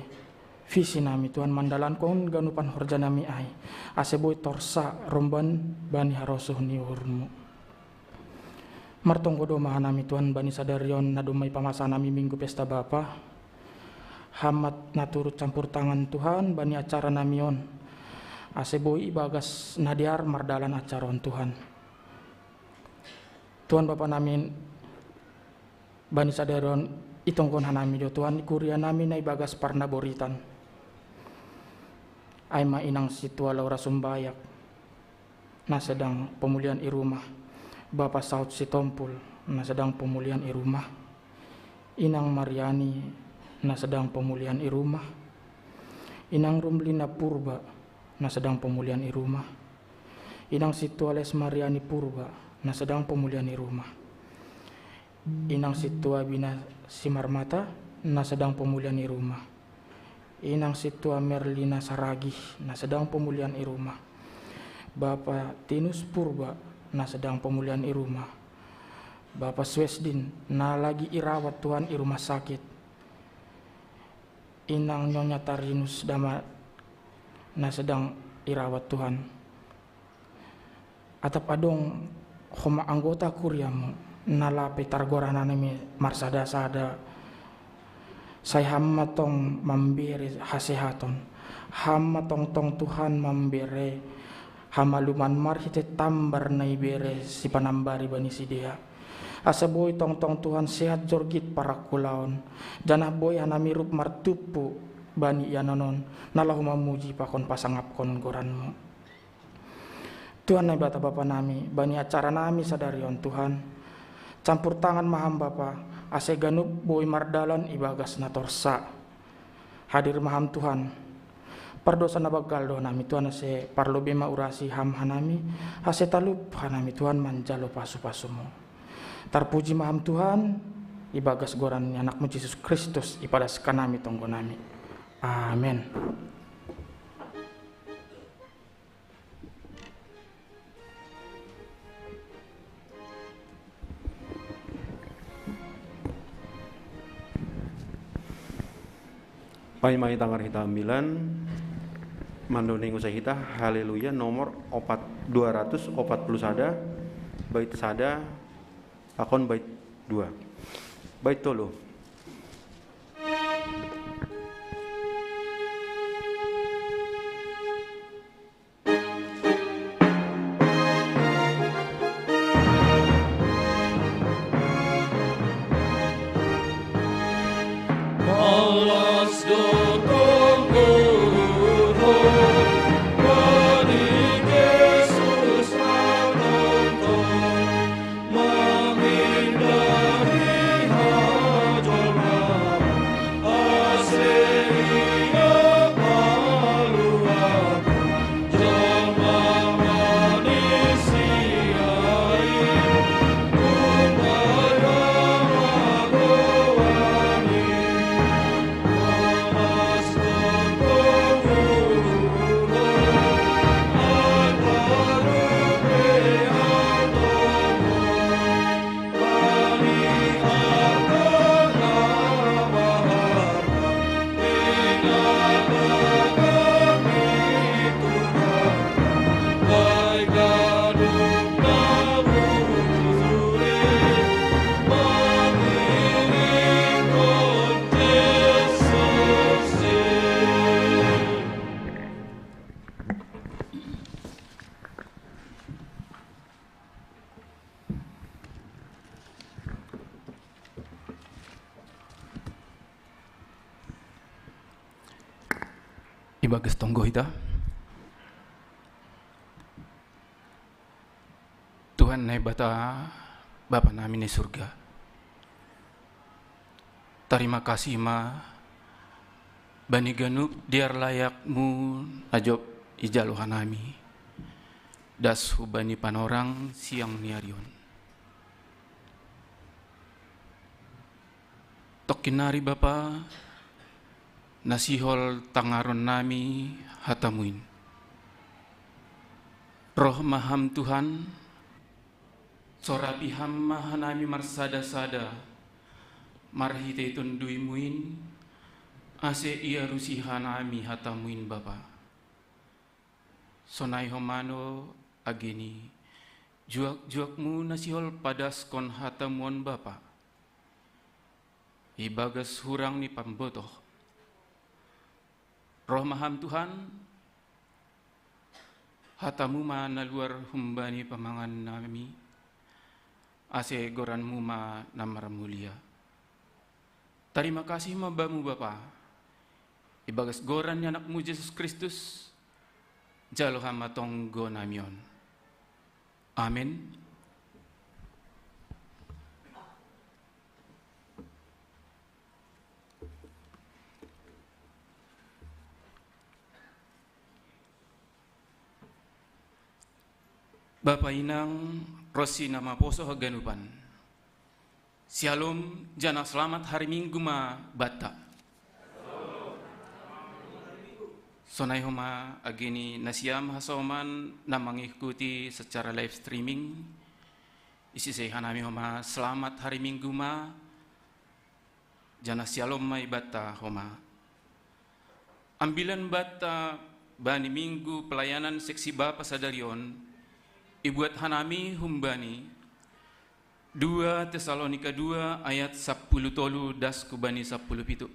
visi nami Tuhan mandalan kon ganupan horja nami ai ase boy torsa romban bani harosuh ni urmu martonggo doa mahanami Tuhan bani sadarion na domai pamasa nami minggu pesta Bapa hamat naturut campur tangan Tuhan bani acara namion aseboy ibagas nadiar mardalan acaron Tuhan Bapa namin bani sadaron itongkon hanami do Tuhan kuria nami na ibagas parna boritan ay mainang situa laura sumbayak na sedang pemulihan irumah Bapa Saud Sitompul na sedang pemulihan irumah Inang Mariani na sedang pemulihan irumah Inang Rumlina Purba na sedang pemulihan irumah Inang Situa Les Mariani Purba na sedang pemulihan irumah Inang Situa Bina Simarmata na sedang pemulihan irumah Inang Situa Merlina Saragih na sedang pemulihan irumah Bapak Tinus Purba na sedang pemulihan irumah Bapak Swesdin na lagi irawat Tuhan i rumah sakit Inang Nyonya Tarinus Dama na sedang irawat Tuhan atap adong homa anggota kuriamu nalape targorana nami marsada-sada saya hamatong mambere hasehaton hamatong Tuhan mambere hamaluman marhite tambar na ibere si panambari bani sidea asa boy tong Tuhan sehat jorgit para kulaon janah boy hanamirup martupu bani yanonon nalahu mamuji pakon pasangap kon goranmu Tuhan na bata Bapa nami bani acara nami sadarion Tuhan campur tangan maham Bapa ase ganup boy mardalan ibagas na torsa hadir maham Tuhan pardosa na bagal do nami Tuhan ase parlobe maurasi ham hanami ase talup hanami Tuhan manjalo pasu-pasumu Terpuji maham Tuhan, ibagas goran anakmu Yesus Kristus, ipadas kanami tonggo nami. Amin. Paimai tangar hita ambilan, mandoning usai hita, haleluya nomor 240 sada, bait sada, akon bait 2 bait tolo Mamin dari ibagas tonggo ita. Tuhan na bata Bapa namin di surga. Terima kasih ma bani ganup diar layakmu ajob ijaluhan nami. Das hubani panorang siang niarion. Tokinari Bapa nasihol tangaron nami hatamuin. Roh maham Tuhan, sorapi hamma hanami marsada-sada, marhite tundui muin, ase ia rusiha nami hatamuin Bapa. Sonai homano ageni, juak-juakmu nasihol padas kon hatamuan Bapa. Ibagas hurang ni pambotoh. Roh maham Tuhan, hatamu ma naluar humbani pamangan nami, ase goranmu ma namar mulia. Terima kasih mabamu Bapa, ibagas goran ni anakmu Yesus Kristus, jalo hama tonggo namion. Amin. Bapa inang Rosi nama poso haganupan. Shalom jana selamat hari Minggu ma bata. Sonai homa agini nasiam hasoman na mengikuti secara live streaming. Isi saya hanami homa selamat hari Minggu ma jana shalom mai bata homa. Ambilan bata bani Minggu pelayanan seksi Bapa Sadarion. Ibuat hanami humbani 2 Tesalonika 2 ayat 10 tolu das kubani 10 pitu.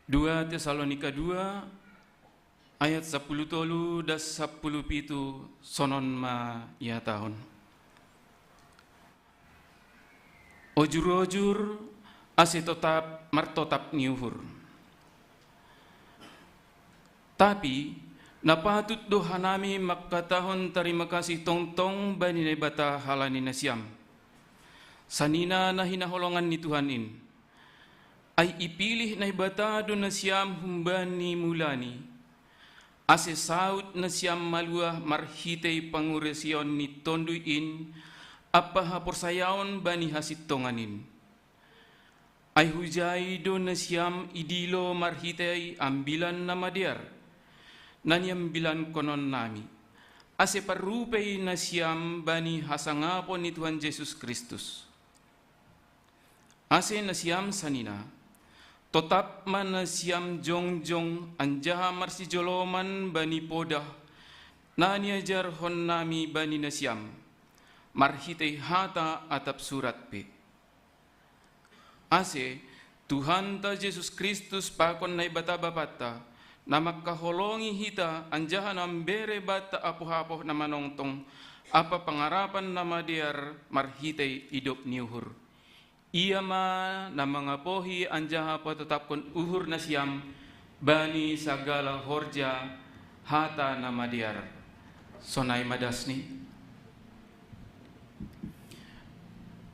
2 Tesalonika 2 ayat 10 tolu das 10 pitu sonon ma ya tahun. Ojur-ojur ase tetap martotap niuhur. Tapi napatut doha nami makatahon terima kasih tong-tong bani bata halani nasiam. Sanina na hinaholongan ni Tuhanin. Ay ipilih na bata do nasiam humbani mulani. Ase saut nasiam maluah marhitay panguresion ni tonduin apa hapursayaon bani hasit tonganin. Ay hujay do nasiam idilo marhitay ambilan na madiar. Nanyam bilan konon nami, ase parupay na siyam bani hasangapon ni Tuhan Yesus Kristus. Ase na siyam sanina, totap man na siyam jongjong anjaha marsijoloman bani podah, nanyajar hon nami bani na siyam, marhitay hata atap surat pe. Ase Tuhan ta Yesus Kristus pakon na ibata bapata, na makaholongi hita anjahan ang bere bata apo-apo na manongtong apa pangarapan na madiar marhitay idop niuhur. Iya ma na mga pohi anjaha patatapkon uhur na siyam bani sagala horja hata na madiar. Sonay madasni.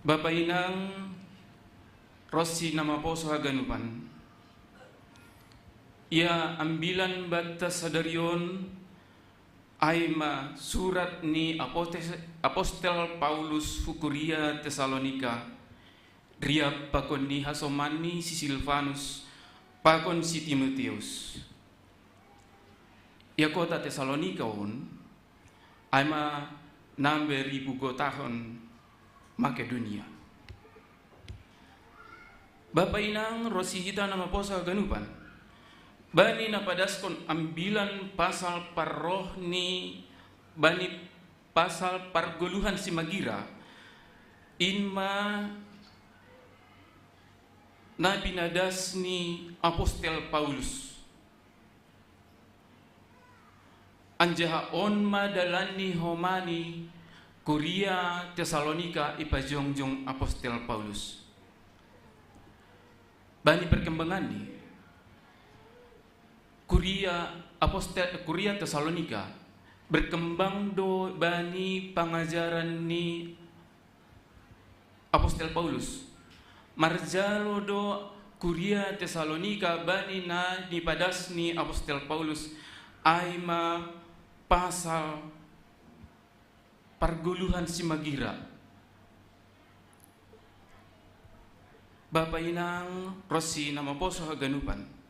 Bapa inang Rosi nama poso haganupan. Ia ambilan bata sadarion ay ma surat ni Apostel Paulus Fukuria Tesalonika ria pakon ni Hasomani si Silvanus pakon si Timoteus. Ia kota Tesalonika on ay ma nambe ribu gotahon Makedonia. Bapa inang Rosihita nama posa ganupan. Bani napadaskon ambilan pasal parroh ni bani pasal pargoluhan si Magira inma na binadas ni Apostel Paulus anjaha on madalan ni homani Kuria Tesalonika ipajongjong Apostel Paulus. Bani perkembangan ni Kuria Tesalonika berkembang do bani pengajaran ni Apostel Paulus. Marjalo do Kuria Tesalonika bani na ni padas ni Apostel Paulus aima pasal perguluhan si magira. Bapak inang Rosi nama poso haganupan.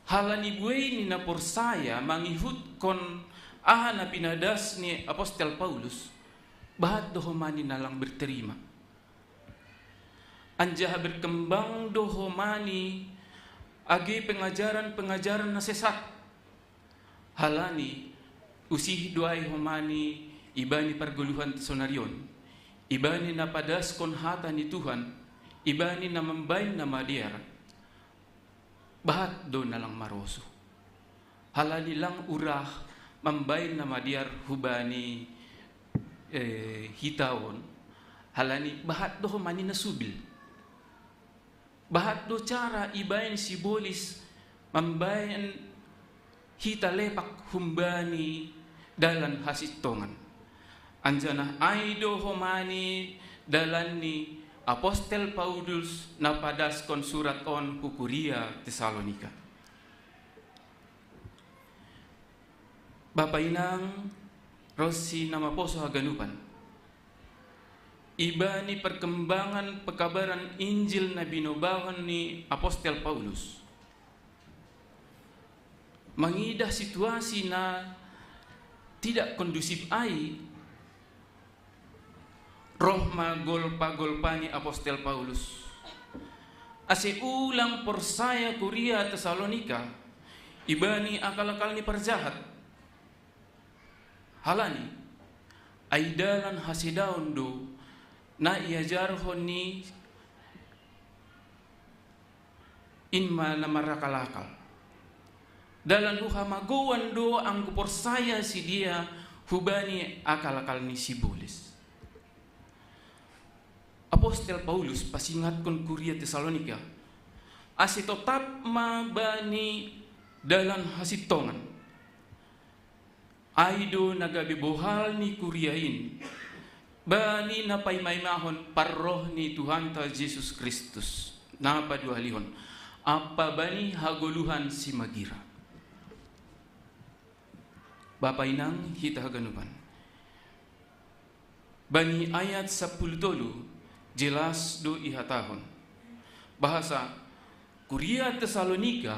Halani buai ni na porsaya mangihut kon aha na pinadas ni Apostel Paulus bahat dohomani nalang berterima. Anjah berkembang dohomani agi pengajaran-pengajaran na sesat. Halani usih doai homani ibani perguluhan tesonarion. Ibani na padas kon hata ni Tuhan. Ibani na membain na madiar. Bahat do nalang maroso. Halani lang urah membain na madiar hubani hitawon. Halani bahat do homani na subil. Bahat do cara ibain sibolis membain hita lepak humbani dalan hasitongan. Anjana aido homani dalan ni Apostel Paulus na padas kon surat on Kuria Tesalonika. Bapak inang Rosi nama poso haganupan. Iba ni perkembangan pekabaran Injil na binobahan ni Apostel Paulus. Mengidah situasi na tidak kondusif ai. Roh magolpa-golpa ni Apostel Paulus. Ase ulang porsaya Kuria Tesalonika. Iba ni akal-akal ni perjahat. Halani ay dalan hasidaon do na iajarhon ni inma na marakalakal. Dalan uha magawan do ang kuporsaya si dia hubani akal-akal ni sibulis. Apostel Paulus pasingat kon Kuria Tesalonika ase tetap mabani dalan hasitongan aido nagabibohal ni Kuriain bani napaymaymahon parroh ni Tuhan ta Jesus Kristus napaduhalihon apa bani hagoluhan si magira. Bapak inang hita haganupan bani ayat 10 jelas do ihatahon bahasa Kuria Tesalonika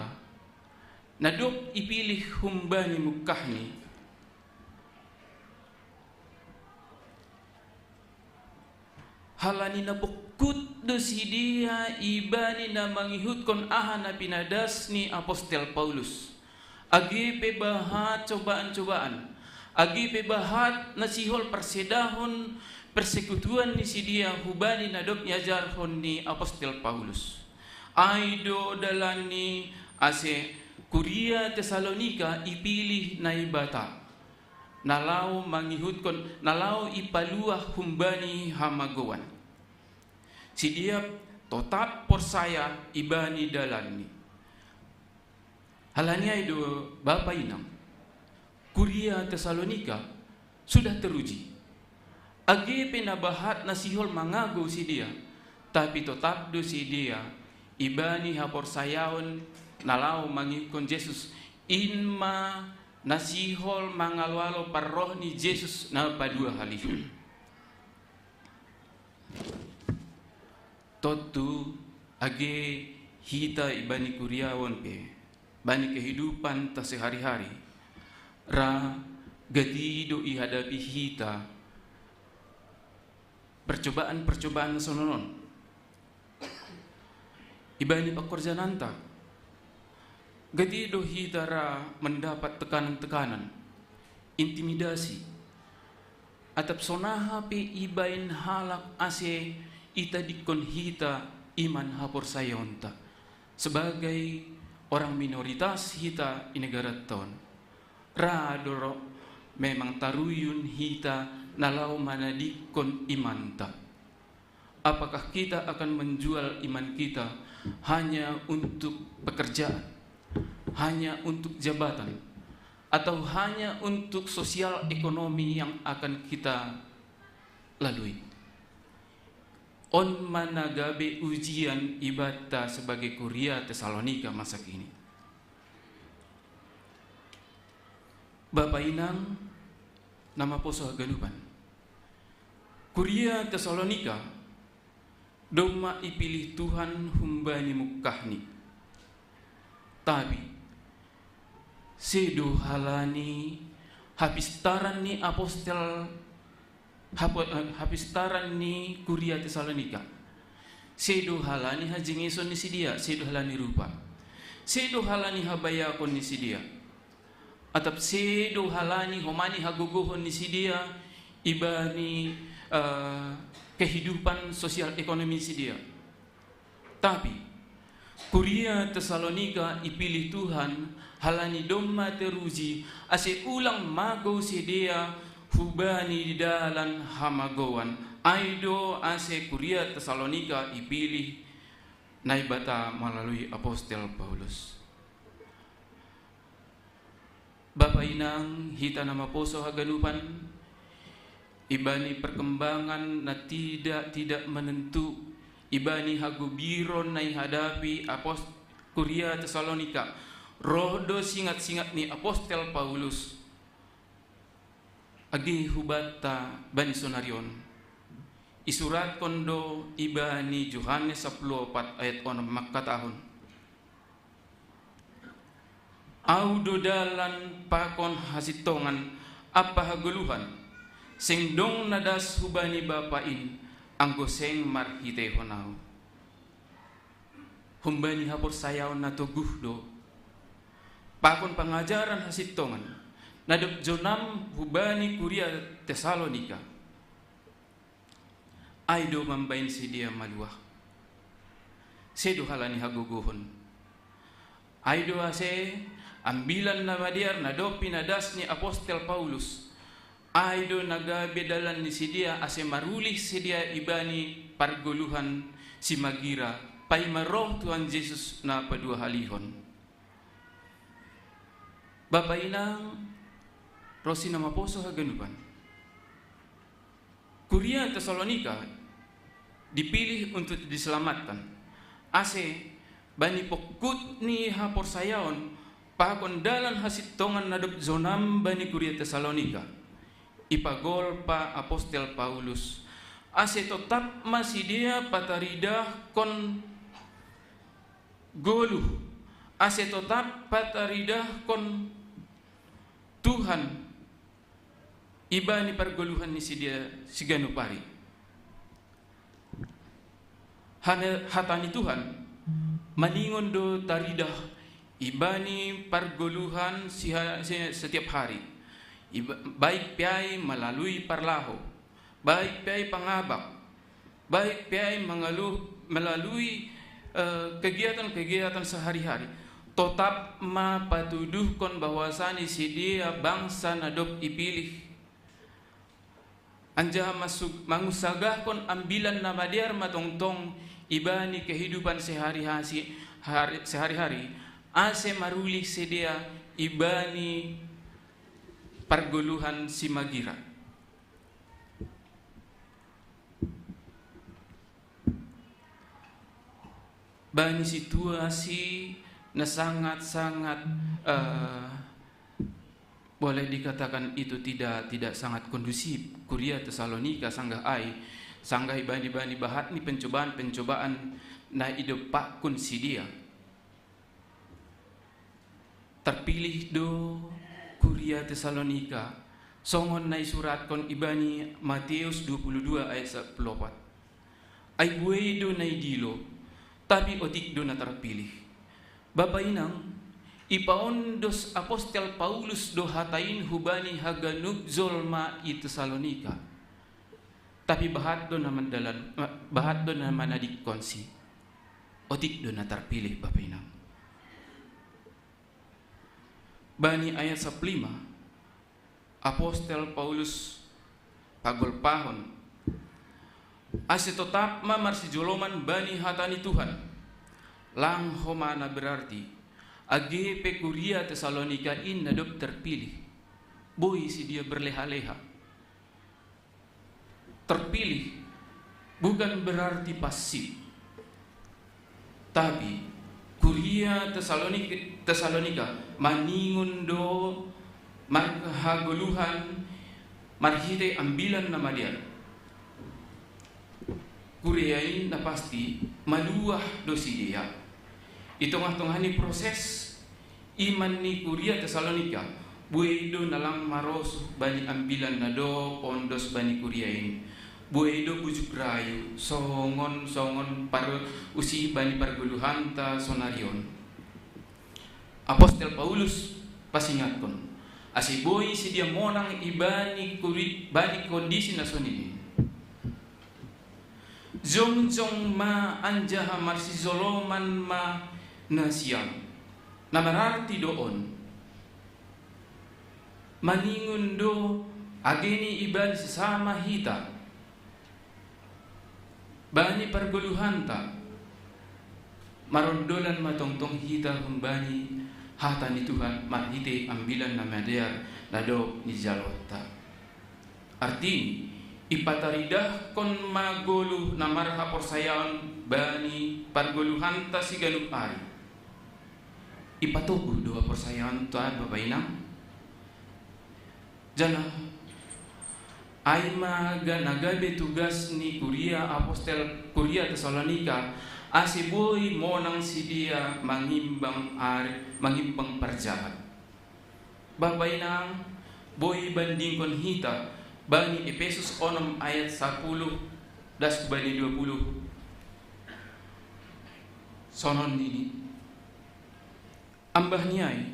nadok ipilih humbani mukahni halani na bukut do si dia ibani na mangihut kon aha na pinadas ni Apostel Paulus agi pebahat cobaan-cobaan agi pebahat na sihol persedahon persekutuan ni si dia hubani nadop yajarhon ni Apostel Paulus. Aido dalani ase Kuria Tesalonika ipilih na ibata. Nalau mangihut nalau ipaluah humbani hamagowan. Si dia tetap porsaya ibani dalani. Halani aido Bapak inang. Kuria Tesalonika sudah teruji. Agi pinabahat na sihol mangago si dia, tapi tetap do si dia ibani hapor sayaon nalau mangikon Jesus inma nasihol mangalwalo parroh ni Jesus na padua halihun. Totu agi hita ibani kuriawon pe bani kehidupan ta sehari-hari ra gadido ihadapi hita percobaan-percobaan sononon. Ibani pekerjaananta. Gadi do hitara mendapat tekanan-tekanan, intimidasi. Atap sonaha pe ibain halak ase ita dikon hita iman hapor sayonta. Sebagai orang minoritas hita i negara ton. Radoro memang taruyun hita nalau manadikon imanta. Apakah kita akan menjual iman kita hanya untuk pekerjaan? hanya untuk jabatan atau hanya untuk sosial ekonomi yang akan kita lalui. On managabe ujian ibadah sebagai kuria Tesalonika masa kini. Bapak Inang, nama poso haganupan. Kuria Tesalonika, doma ipilih Tuhan humbani mukahni. Tapi, sedo halani hapistaran ni apostel, hapistaran ni kuria Tesalonika. Sedo halani hajingeson ni sidia, sedo halani rupa. Sedo halani habayakon ni sidia. Atap sedo halani homani haguguhon ni sidia ibani kehidupan sosial ekonomi sidia. Tapi kuria Tesalonika ipilih Tuhan halani domma teruji ase ulang mago sidia hubani di dalan hamagowan aido ase kuria Tesalonika ipilih naibata melalui apostel Paulus. Bapak Inang, hita nama poso haganupan, ibani perkembangan na tidak menentu, ibani hagubiron na hadapi kuria Tesalonika, rodo singat-singat ni apostel Paulus, agi hubata bani sonarion, isurat kondo ibani Yohanes 10:4 ayat 6 makatahon. Audo dalan pakon hasitongan apa haguluhan sing dong nadas hubani bapain anggo seng marhite honau humbani hapor sayaw na tuguhdo pakon pengajaran hasitongan nadop jonam hubani kuria Tesalonika aido mambain si dia maluah sedo halani haguguhon aido ase ambilan na madiar na do pinadas ni apostel Paulus aido nagabe dalan ni sidia ase marulih sidia ibani parguluhan si magira pay maroh Tuhan Yesus na padua halihon. Bapak Inang rosi nama poso haganupan kuria Tesalonika dipilih untuk diselamatkan ase bani pokut ni hapor sayaon pakon dalan hasitongan nadop zonam bani kuria Tesalonika ipagol pa apostel Paulus ase tetap masih dia pataridah kon goluh ase tetap pataridah kon Tuhan ibani pergoluhan ni si dia siganupari hatani Tuhan maningon do taridah ibani pergoluhan setiap hari baik piai melalui parlaho baik piai pangabak baik piai melalui kegiatan-kegiatan sehari-hari tetap mapatuduhkon bahwasani si dia bangsa nadop ipilih anjah masuk mangusagahkon ambilan nama diar matongtong ibani kehidupan sehari-hari ase marulih sedia ibani parguluhan si magira. Bani situasi na sangat-sangat boleh dikatakan itu tidak sangat kondusif. Kuria Tesalonika sanggah ibani bahat ni pencobaan na idopak kun si dia. Terpilih do kuria Tesalonika songon na isurat kon ibani Matius 22 ayat 14 ay buhay do na idilo tapi otik do na terpilih. Bapak Inang ipaon dos apostel Paulus do hatain hubani haganug zolma i Tesalonika tapi bahat do na manadik konsi otik do na terpilih. Bapak Inang bani ayat 15 apostel Paulus pagolpahon ase tetap mamar si joloman bani hatani Tuhan lang homana berarti age pe Kuria Tesalonika in nadop terpilih. Boy si dia berleha-leha. Terpilih bukan berarti pasif. Tapi Kuria Tesalonika maningun do marhaguluhan marhite ambilan nama dia. Kuriain na pasti maluah dosi dia. Itong-tongani proses iman ni Kuria Tesalonika buedo nalang maros bani ambilan na do pondos bani Kuriain. Buedo bujuk rayu songon par usi bani parguluhan ta sonarion. Apostel Paulus pasingatkon asi boy si dia monang ibani bani kondisi na sonini. Jong ma anjaha marsi zoloman ma nasiam namararti doon maningun do ageni ibani sesama hita bani parguluhanta marondolan matongtong hita humbani hata ni Tuhan marhite ambilan na madear nado ni jalota. Arti ipataridah kon magulu na marha porsayaon bani parguluhanta si ganup ari. Ipatubuh doa porsayaon ta babainang. Jana ay nagabe tugas ni Kuria Tesalonika asiboy monang si dia mangimbang parjahat. Babainang boy banding kon hita bani Efesus 6 ayat 10 das bani 20. Sonon ini ambah niay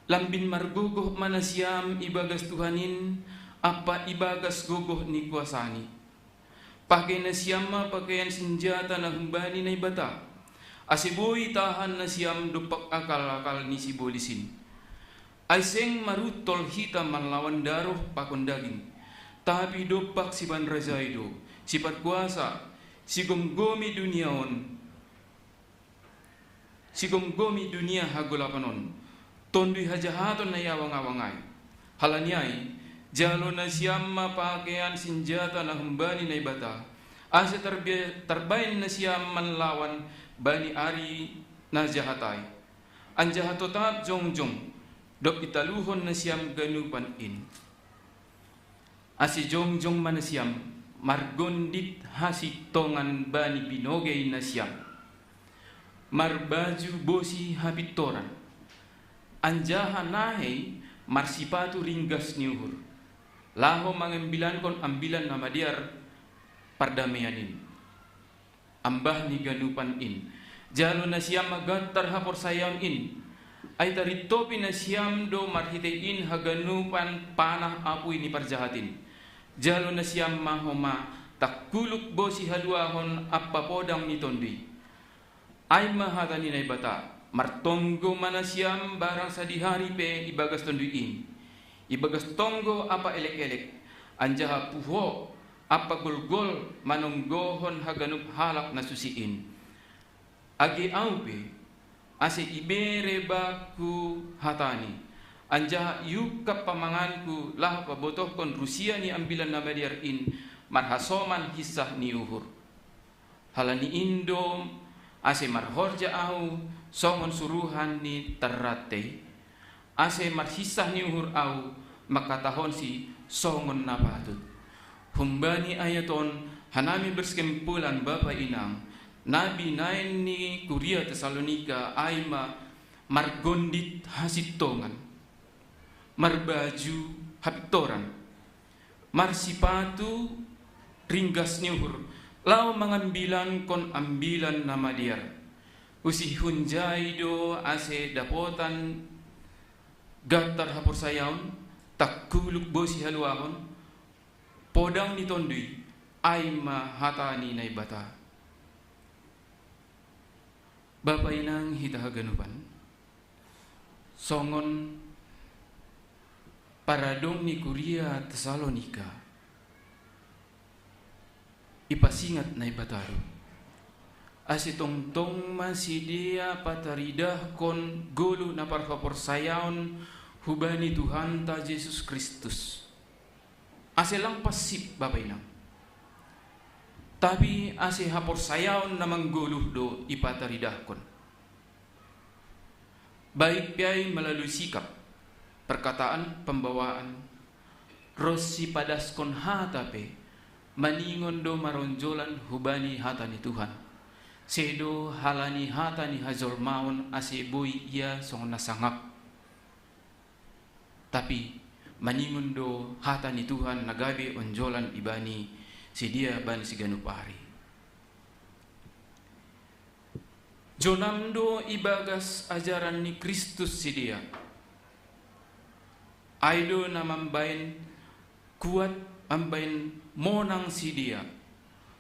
lambin margogoh manasiam ibagas Tuhanin apa ibagas gogoh ni kuasani. Pakai na siyam pakaian senjata na humbani na ibata. Asiboy tahan na siyam dupak akal-akal ni si bolisin. Aiseng marutol hitam manlawan daroh pakon daging. Tapi dopak si ban razaido, si patkuasa, si gomgomi duniaon. Si gomgomi dunia hagulapanon. Tondui hajahaton na yawang-awangay. Halanyay jalo na siyam pakaian senjata na humbani na ibata. Asa terbain na siyam manlawan bani ari na jahatay. Ang jahatotat jongjong dok italuhon na siyam ganupan in. Asi jongjong man na siyam margondit hasitongan bani binogay na siyam. Marbaju bosi habitoran. Anjahan nahe marsipatu ringgas niuhur. Laho mangambilan kon ambilan na madiar pardamaianin. Ambah ni ganupan in. Jalo na siyam magantar hapor sayam in. Ay taritopi na siyam do marhitein haganupan panah apoy ni parjahatin. Jalo na siyam mahoma takkuluk bosi haluahon apapodang ni tondi. Ay mahatani na ibata. Martonggo manasiam barang sadihari pe ibagas tonduin. Ibagas tonggo apa elek-elek. Anjaha puho apa gol-gol manonggohon haganup halak na susiin. Agi aupe ase ibere baku hatani. Anjaha yukap pamanganku lah pabotoh kon Rusia ni ambilan na mediar in marhasoman hisah ni uhur. Halani indom ase marhorja au songon suruhan ni terrate. Ase marhisah ni uhur au makatahon si songon napatut. Humbani ayaton hanami berskempulan Bapak Inang Nabi nain ni Kuria Tesalonika aima margondit hasitongan marbaju hapitoran marsipatu ringgas ni uhur lau mangambilan kon ambilan nama diar usi hunjai do ase dapotan gatar hapur sayaon takkuluk bosi haluahon podang ni tondui aima hatani na ibata. Bapak Inang hitahaganupan songon paradong ni Kuria Tesalonika ipasingat na ibataro asitongtong masih dia pataridah kon gulu na parfapor sayaon hubani Tuhan ta Yesus Kristus. Ase lang pasip Bapak Inang. Tapi ase hapor sayaon na mangguluh do ipataridah kon. Baik piay melalui sikap, perkataan, pembawaan, rosi padaskon hatape, maningon do maronjolan hubani hatani Tuhan. Sedo halani hatani hazor maon aseboy ia song nasangap. Tapi maningon do hatani Tuhan nagabi onjolan ibani sidia bani siganupari. Jonamdo ibagas ajaran ni Kristus sidia. Aido na mambain kuat ambain monang sidia.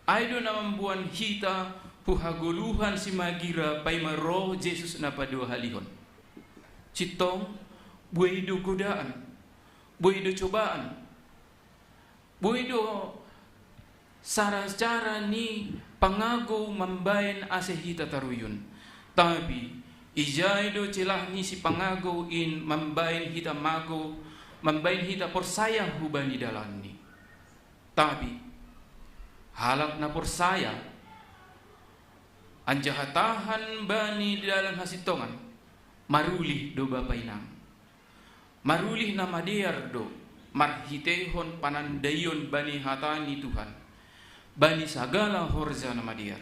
Aido na mambuan hita puhaguluhan si magira pay maroh Jesus na padua halihon. Citong buido godaan, buido cobaan, buido cara ni pangago mambain ase hita taruyun. Tapi ijaido celah ni si pangago in mambain hita mago, mambain hita porsaya hubani dalan ni. Tapi halak na porsaya anjahatahan bani dalam hasitongan marulih do Bapak Inang. Marulih na madiar do marhitehon panandayon bani hatani Tuhan. Bani sagala horza na madiar.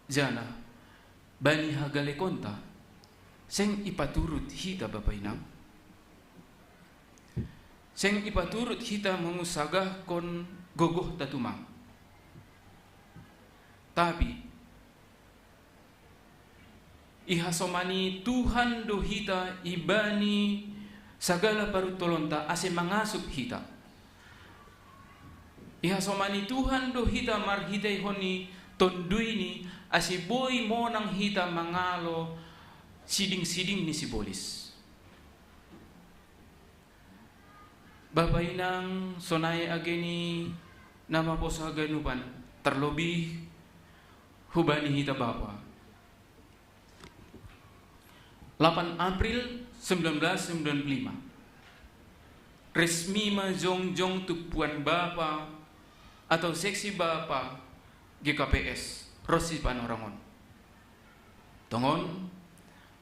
Jana bani hagale konta seng ipaturut hita Bapak Inang. Seng ipaturut hita mengusagah kon gogoh tatumang. Tapi ihasomani Tuhan do hita ibani sagala parutolonta ase mangasup hita. Ihasomani Tuhan do hita marhitai honi tonduini asiboy monang hita mangalo siding-siding ni sibolis. Bapak Inang sonai ageni nama poso haganupan terlebih hubani hita Bapa. 8 April 1995 resmi majong-jong tupuan Bapa atau seksi Bapa GKPS Rosi Panorangon. Tongon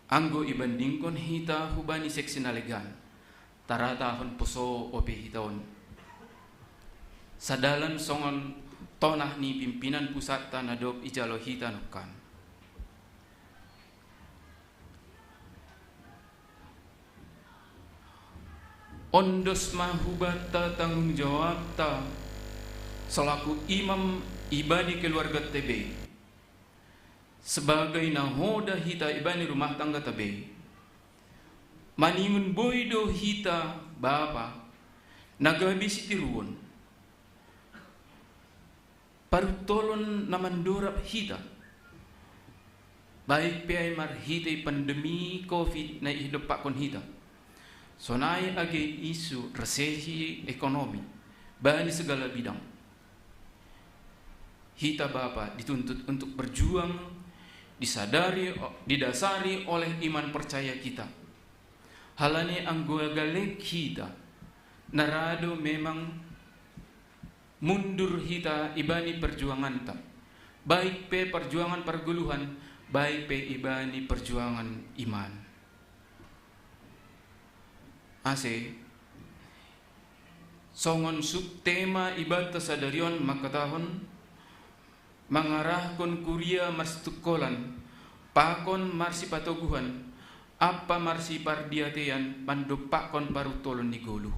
anggo ibandingkon hita hubani seksi nalegan taratahon puso ope hitaon. Sadalan songon tonah ni pimpinan pusat tanadop ijalo hita nukan. Ondos mahubata tanggung jawab ta selaku imam ibadi keluarga TB sebagai nahoda hita ibani rumah tangga TB maningun boydo hita Bapa nagabi sitiruon parutolon namandorap hita baik piay marhitay pandemi COVID na ihidup pakon hita sonai age isu resesi ekonomi bani segala bidang. Hita Bapa dituntut untuk berjuang, didasari oleh iman percaya kita. Halani anggogalek hita narado memang mundur hita ibani perjuangan ta. Baik pe perjuangan perguluhan, baik pe ibani perjuangan iman. Ase songon subtema ibadah sadarion makatahon mangarahkon kuria marstukolan pakon marsi patoguhan apa marsi pardiatean pandopakon parutolon ni gulu.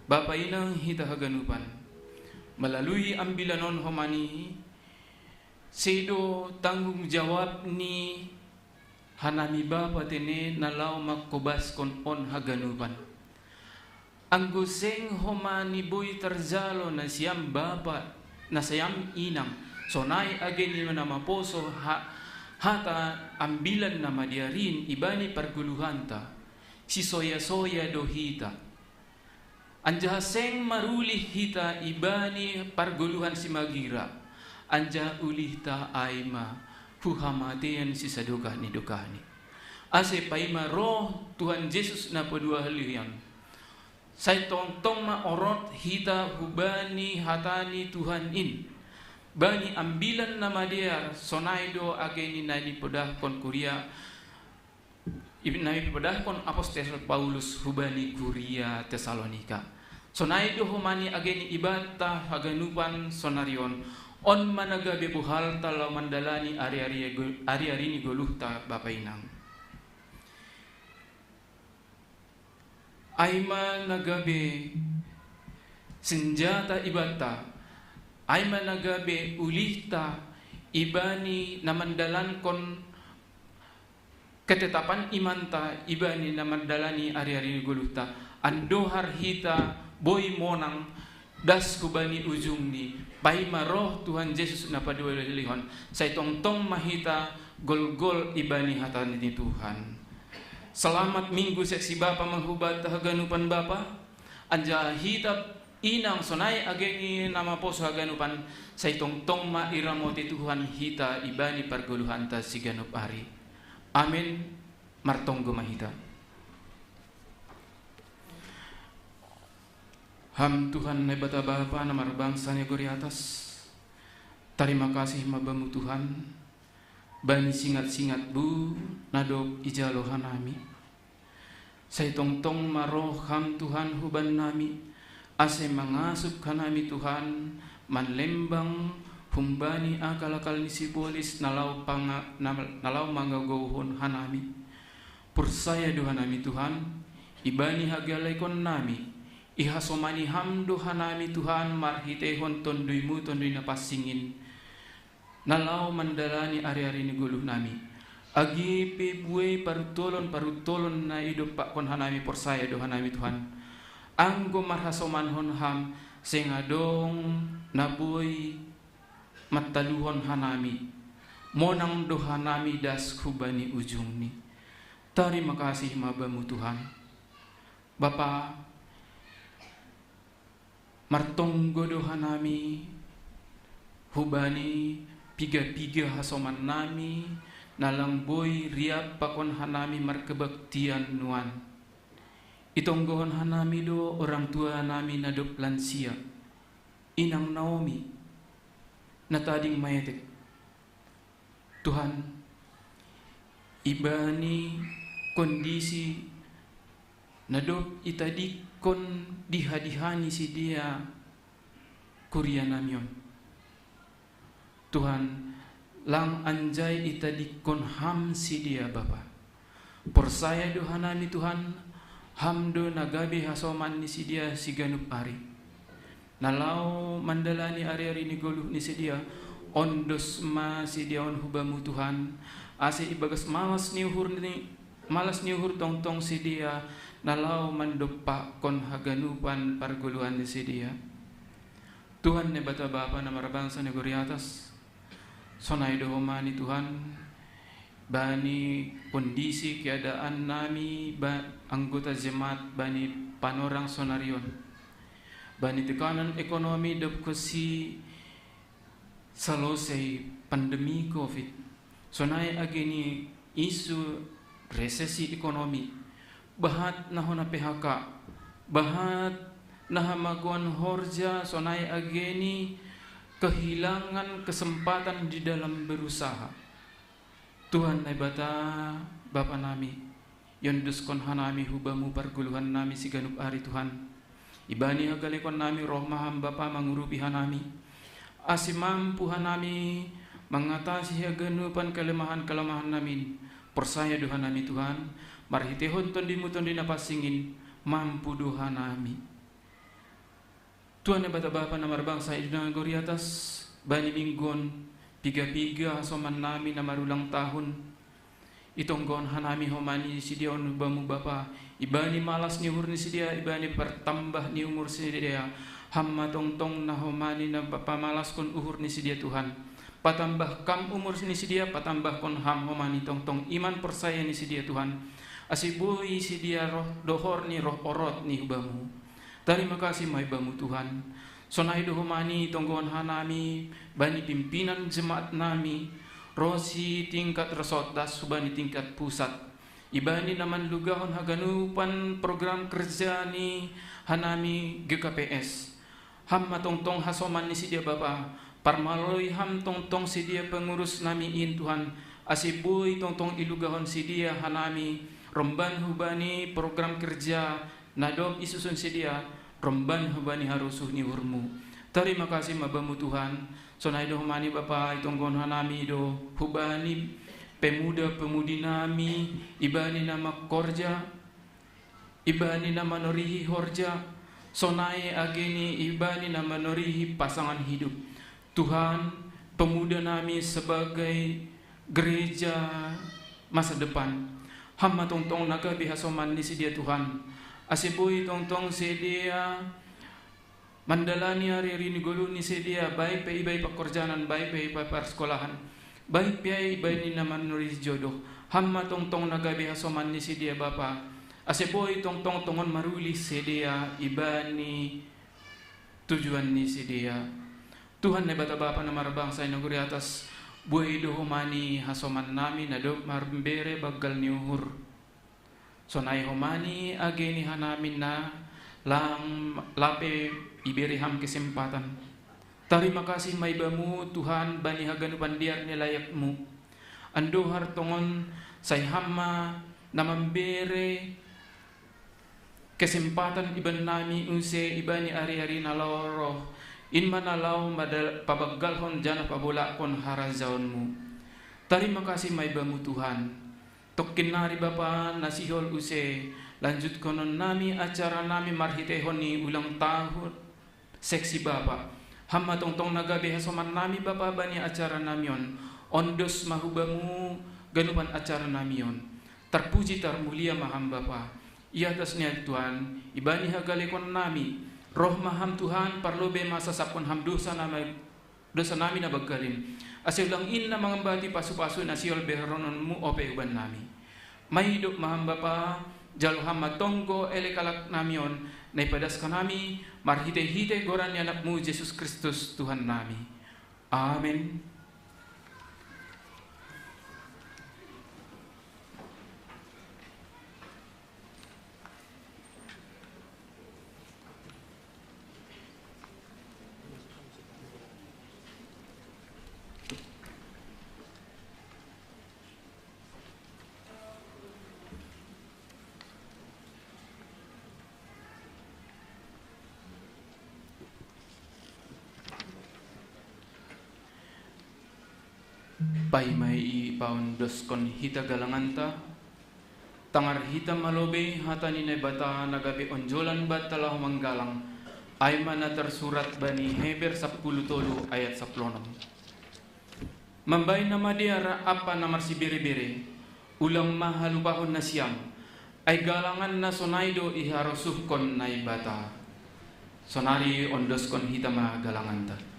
Bapak Inang hita haganupan melalui ambilanon homani sedo tanggung jawab ni hanami Bapa tene nalau makobas kon on haganupan. Anggo seng homani boy terzalo na siyam Bapa na siyam Inang sonai ageni nama poso hata ambilan nama diarin ibani perguluhanta si soya-soya do hita anjaha seng marulih hita ibani perguluhan si magira anja ulihta aima huhamatian sisa dokahni ase paima roh Tuhan Yesus na padua halian sai tong ma orot hita hubani hatani Tuhan in bani ambilan nama dia sonaido ageni nani pedah kon kuria ibnai pedah kon apostol Paulus hubani kuria Tesalonika sonaido humani ageni ibata haganupan sonarion on managa bebuhal talau mandalani ari-ari ni goluhta Bapa Inang aima nagabe senjata ibata aima nagabe ulihta ibani namandalan kon ketetapan imanta ibani namandalani ari-ari ni goluhta andohar hita boy monang das kubani ujung ni paima roh Tuhan Yesus na padua lihon say tongtong mahita gol-gol ibani hatan ni Tuhan. Selamat minggu seksi Bapa menghubat haganupan Bapa anja hita inang sonai ageni nama poso haganupan say tongtong ma iramoti Tuhan hita ibani pargoluhan ta siganup ari. Amin. Martonggo mahita. Ham Tuhan na bata Bapa na marbangsa ni guri atas. Terima kasih mabamu Tuhan. Bani singat-singat bu nadok ijalohan nami. Say tongtong maroh ham Tuhan huban nami. Ase mangasup kanami Tuhan manlembang humbani akal-akal ni sibolis nalau manggagawon hanami. Pursaya dohan nami Tuhan. Ibani hagalaikon nami. Ihasomani hamdo hanami Tuhan marhitehon tonduymu tonduy napasingin nalau mandalani ari-ari ni guluh nami agi pebuai parutolon na hidup pak kon hanami persaya do hanami Tuhan anggo marhasomanhon ham sengadong naboy mataluhon hanami monang do hanami das kubani ujung ni. Terima kasih mabamu Tuhan Bapa martonggo dohan nami hubani piga-piga hasoman nami nalang boy riap pakon hanami markebaktian nuan itonggohon hanami do orang tua nami nadop lansia inang Naomi natading mayetek Tuhan ibani kondisi nadop itadik kon dihadihani si dia kuria namion Tuhan lang anjay itadikon ham si dia Bapa persaya dohanami Tuhan hamdo nagabe hasoman ni si dia si ganup ari nalau mandalani ari-ari ni goluh ni si dia ondos ma si dia on hubamu Tuhan ase ibagas malas niuhur tongtong si dia nalau mandopak kon haganupan parguluan di dia Tuhan ne bata Bapa na marabangsa negeri atas sonai dohomani Tuhan bani kondisi keadaan nami anggota jemaat bani panorang sonarion bani tekanan ekonomi depkosi selesai pandemi Covid sonai ageni isu resesi ekonomi bahat nahona PHK bahat nahamaguan horja sonai ageni kehilangan kesempatan di dalam berusaha Tuhan naibata Bapa nami yondus kon hanami hubamu parguluhan nami siganup ari Tuhan ibani hagalekon nami roh maham Bapa mangurupi hanami asimampu hanami mengatasi haganupan kelemahan namin persaya dohan nami Tuhan marhitehon tondimu tondina pasingin mampu doha nami Tuhan na bata Bapa na marbangsa idunang gori atas bani minggon piga-piga soman nami na marulang tahun itonggon hanami homani si dia on bamu Bapa ibani malas ni umur ni si dia ibani bertambah ni umur si dia hamma tongtong na homani na Bapa malas kon uhur ni si dia Tuhan patambah kam umur ni si dia patambah kon ham homani tongtong iman persaya ni si dia Tuhan asibui si dia roh dohor ni roh orot ni ubamu. Terima kasih mai bamu Tuhan. Sonai dohomani tonggon hanami bani pimpinan jemaat nami rosi tingkat resotas subani tingkat pusat ibani naman lugahon haganupan program kerja ni hanami GKPS ham matongtong hasoman ni si dia bapa parmaloi ham tongtong si dia pengurus nami in Tuhan asiboy tongtong ilugahon si dia hanami romban hubani program kerja nadom isusun si dia romban hubani harusuh ni urmu. Terima kasih mabamu Tuhan. Sonai do humani Bapa itonggon hanami do hubani pemuda-pemudi nami ibani nama korja ibani nama norihi horja sonai ageni ibani nama norihi pasangan hidup. Tuhan, pemuda nami sebagai gereja masa depan. Hamma tongtong naga bihasoman ni si dia Tuhan. Asibui tongtong sedia mandalani hari rini golu ni sedia baik pe ibai pekerjaan baik pe ibai persekolahan baik pe ibai ni naman nuris jodoh hamma tongtong nagabi hasoman ni sedia bapa asibui tongtong tongon maruli sedia ibani tujuan ni sedia Tuhan ne bata bapa na marabangsa inaguri atas buhay dohomani hasoman nami na do marbere bagal ni uhur sonai homani ageni hanamin na lang lape ibiriham kesempatan. Terima kasih maibamu Tuhan bani haganupan diar nilayakmu. Ando hartongon say hamma namambere kesempatan iban nami unse ibani ari-ari naloro in manalaw pabagalhon jana pabulakon harazaonmu. Terima kasih maibamu Tuhan. Tokin nari Bapa nasihol use lanjut konon nami acara nami marhitehon ni ulang tahun seksi Bapa hamma tongtong nagabe hasoman nami Bapa bani acara namion ondos mahubamu ganupan acara namion terpuji termulia maham Bapa ia atasnya Tuhan ibani hagalekon nami roh maham Tuhan parlobe masa sapon ham dosa nami na bagalin asilang inna mangembati pasu-pasu nasiol berononmu ope uban nami may hidup maham Bapa jalo hamma tonggo elekalak namion naipadas ka nami marhite-hite goran ni anakmu Yesus Kristus Tuhan nami amin. Pai mai paundos kon hita galanganta tangar hita malobe hatani ne bata nagabe onjolan batalah manggalang ay mana tersurat bani Heber 10 ayat 10 Mambay na madiara apa namar si bere-bere ulang mahalupahon na siyam ay galangan na sonaydo iharosuh kon na bata sonari ondos kon hita magalanganta.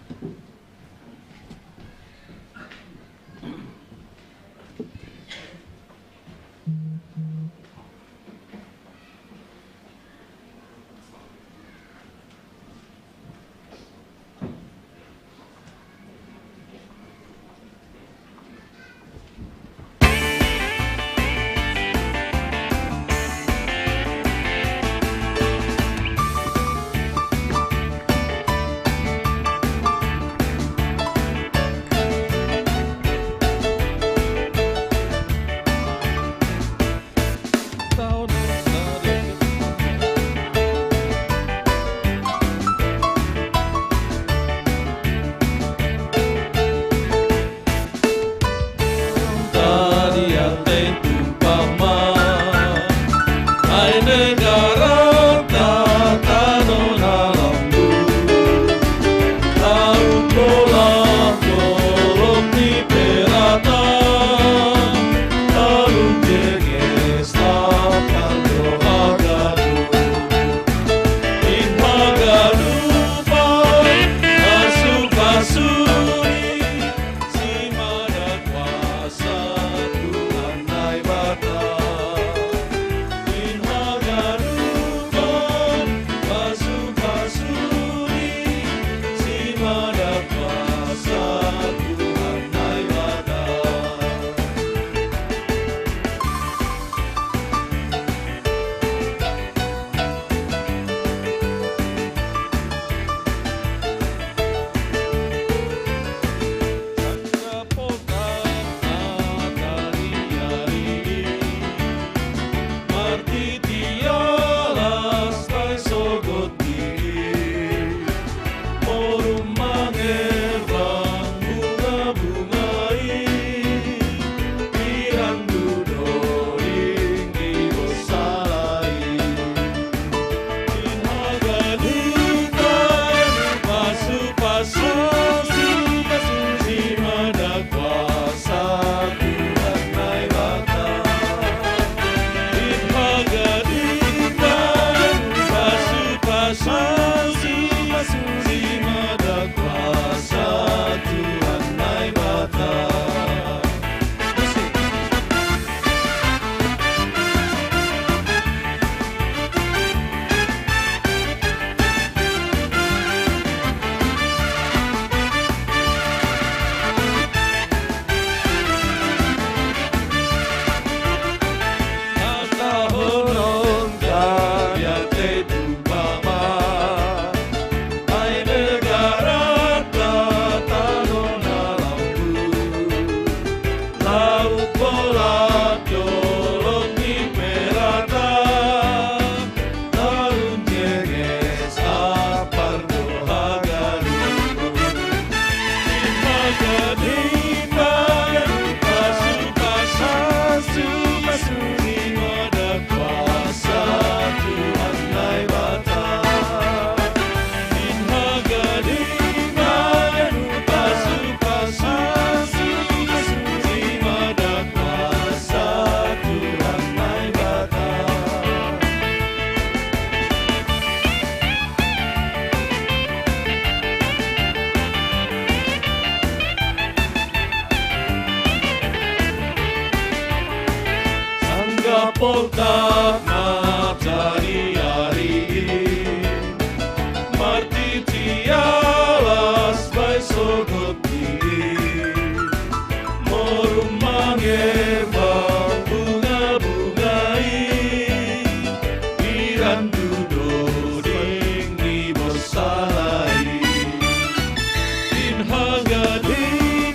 poltak matahari marti tialas by sogoti morum mangeva bunga-bungai irandu doding ni bosalai in hagadingan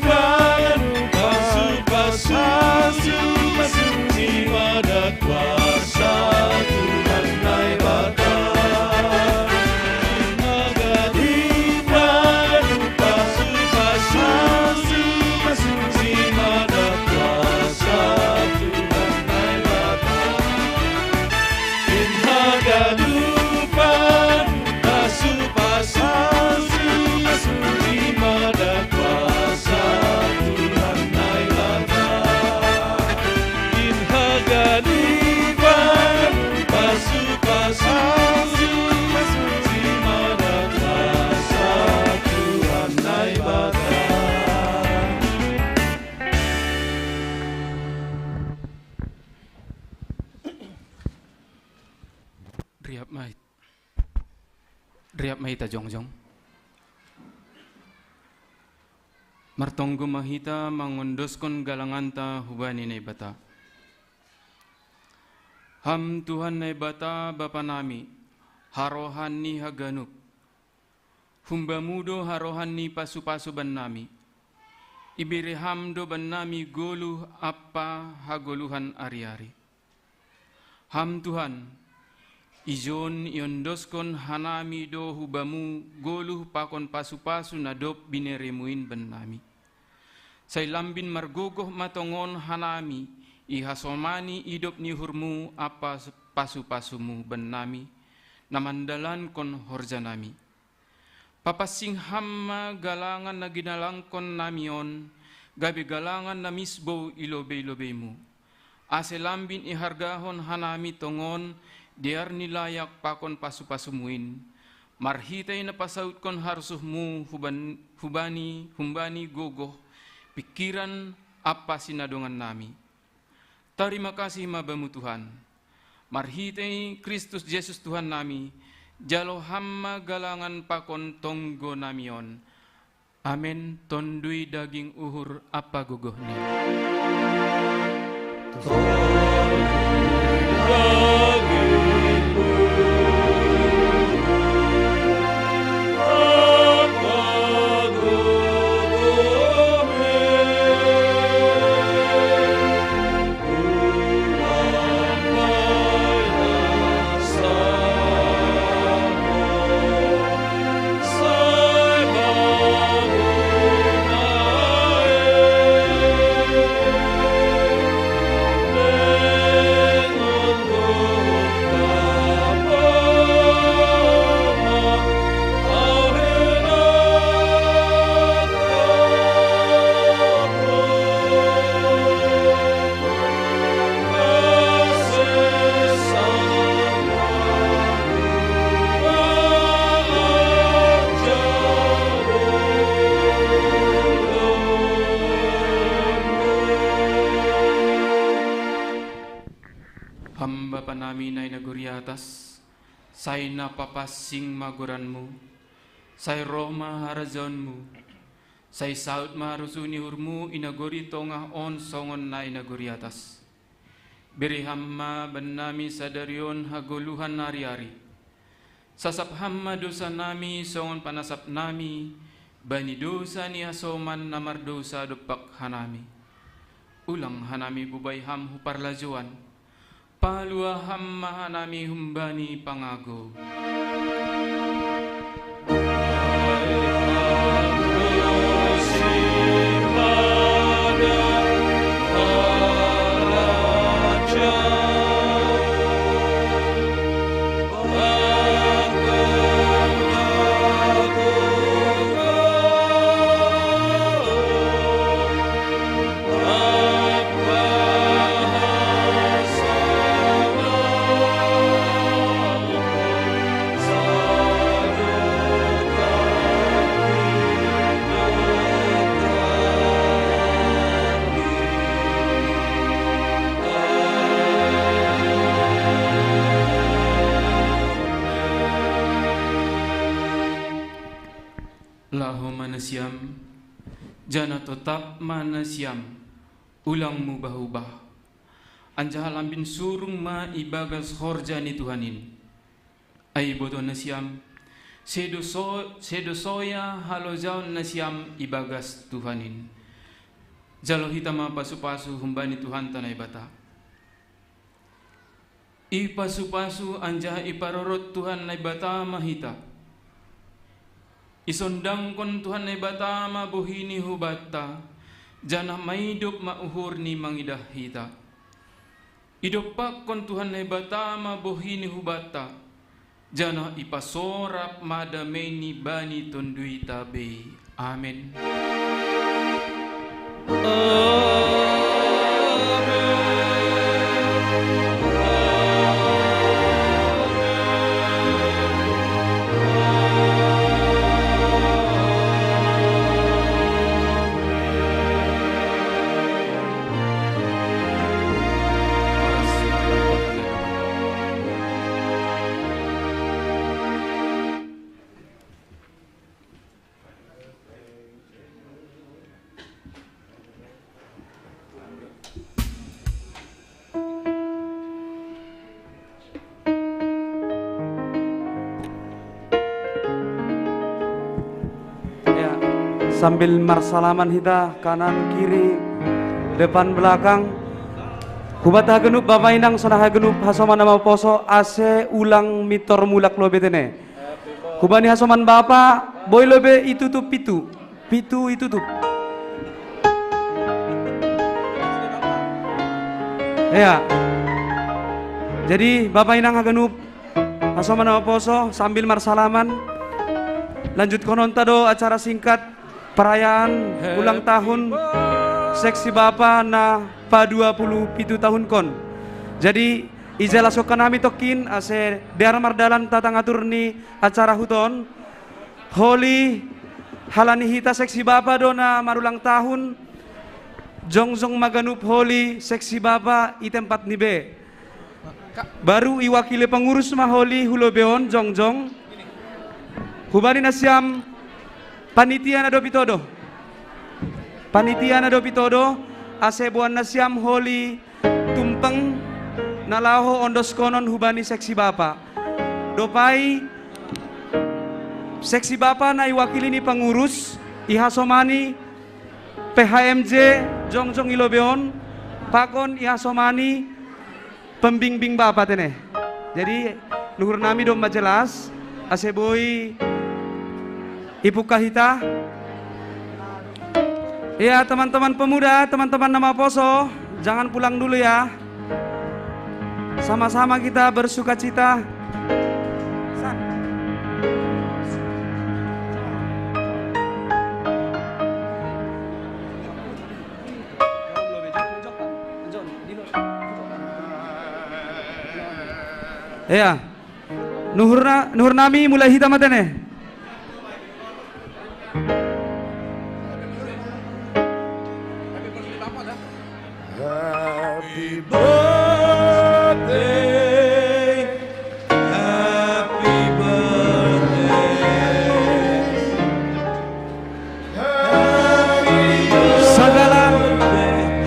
pasu-pasu di mana kuasa Tuhan naik badan Magadiman pasu-pasu di mana kuasa Tuhan naik badan In hagadupan pasu-pasu di mana kuasa Tuhan naik badan Hagadipan pasu-pasu di mana kuasa Tuhan naik badan. Riap mahita jongjong. Martonggo mahita mangondoskon galanganta hubani na bata. Ham Tuhan na bata bapa nami, harohan ni haganuk. Humbamudo harohan ni pasu-pasu ban nami. Ibiri hamdo ban nami goluh apa hagoluhan ari-ari. Ham Tuhan, ijon iondoskon hanami do hubamu goluh pakon pasu-pasu nadop bineremuin ban nami. Say lambin margogoh matongon hanami, ihasomani idop ni hurmu apa pasu-pasumu ban nami, namandalan kon horjanami. Papasing hamma galangan na ginalangkon namion, gabi galangan na misbo ilobe-ilobemu. Ase lambin ihargahon hanami tongon, diar nilayak pakon pasu-pasumuin. Marhitay na pasaut kon harsuhmu humbani gogoh, pikiran apa sinadongan nami. Terima kasih mabamu Tuhan. Marhitay Kristus Yesus Tuhan nami, jalo hamma galangan pakon tonggo namion. Amen. Tondui daging uhur apa gogohni. Say napapasing maguranmu, say Roma harazonmu, say saut marusuni hurmu inaguri tongah on songon na inaguri atas. Beri hamma benami sadarion hagoluhan hari-hari. Sasap hamma dosa nami songon panasap nami, bani dosa ni asoman namar dosa dopak hanami. Ulang hanami bubay ham huparlajuan, palua hamma hanami humbani pangago. Allahumma nasyam, jana tetap manasyam, ulang mubah-ubah. Anjah lambin surung ma ibagas horjani Tuhanin. Ai bodo nasyam, sedo soya halo jaun nasyam ibagas Tuhanin. Jalo hitama pasu-pasu humbani Tuhan tanai bata. Ipasu-pasu anjah iparorot Tuhan nai bata mahita. Isondang kon Tuhan nai bata ma bohini hubata. Janah maidop mauhur ni mangidah hita. Idopak kon Tuhan nai bata ma bohini hubata. Janah ipasorap madameni bani tondui tabe. Amin. Sambil marsalaman hita kanan kiri depan belakang hubata genup bapak inang sonah genup hasoman nama poso ase ulang mitor mulak lobe tene hubani hasoman bapak boy lobe itu tuh pitu itu tuh ya. Jadi bapak inang hagenup hasoman nama poso sambil marsalaman lanjut konon tado acara singkat perayaan ulang tahun seksi Bapa na pa 27 tahun kon. Jadi ijala sokan kami tokin ase biar mardalan tatang atur ni acara huton Holy halani hita seksi Bapa dona marulang tahun jongjong maganup Holy seksi Bapa i tempat ni be. Baru iwakili pengurus mah Holy hulobeon jongjong hubani nasyam panitia na do pitodo ase buan nasyam Holy tumpeng nalaho ondos konon hubani seksi Bapa dopai seksi Bapa na iwakili ni pengurus ihasomani PHMJ jongjong ilobeon pakon ihasomani pembimbing Bapa tene. Jadi luhur nami do majelas ase boy Ibu Kahita. Ya teman-teman pemuda, teman-teman nama poso, jangan pulang dulu ya. Sama-sama kita bersuka cita. Ya, nuhur nami mulai hitam matene. Happy birthday, happy birthday, segala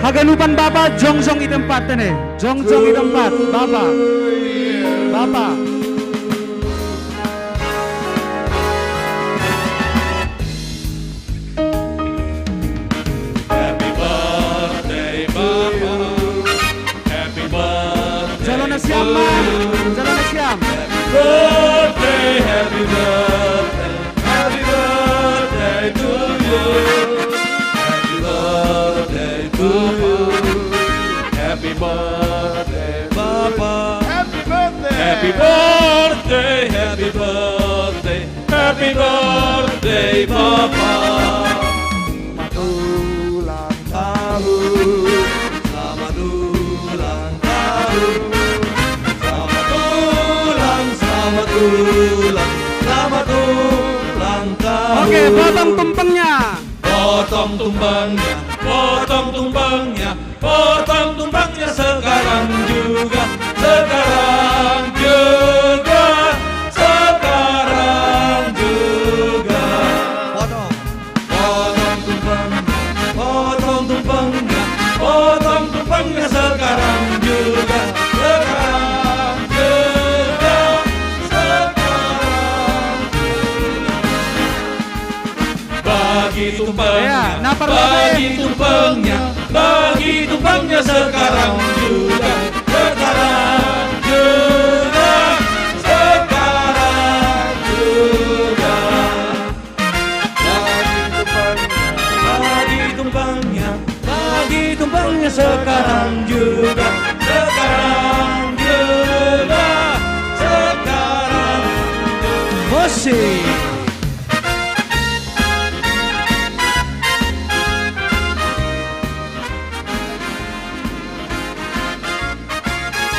haganupan Bapak jongjong di tempat ini, jongjong di tempat Bapak. Siam, jalan siam. birthday, happy birthday, happy birthday to you. Happy birthday to you. Happy birthday, Papa. Happy birthday. Happy birthday, happy birthday, happy birthday, Papa. Selamat ulang tahun. Selamat ulang tahun. Selamat ulang tahun. Oke, potong tumpengnya. Potong tumpengnya, potong tumpengnya, potong tumpengnya sekarang juga, sekarang juga, sekarang juga. Potong. bagi tumpengnya sekarang juga, sekarang juga, sekarang juga. Bagi tumpengnya sekarang juga, sekarang juga, sekarang musik.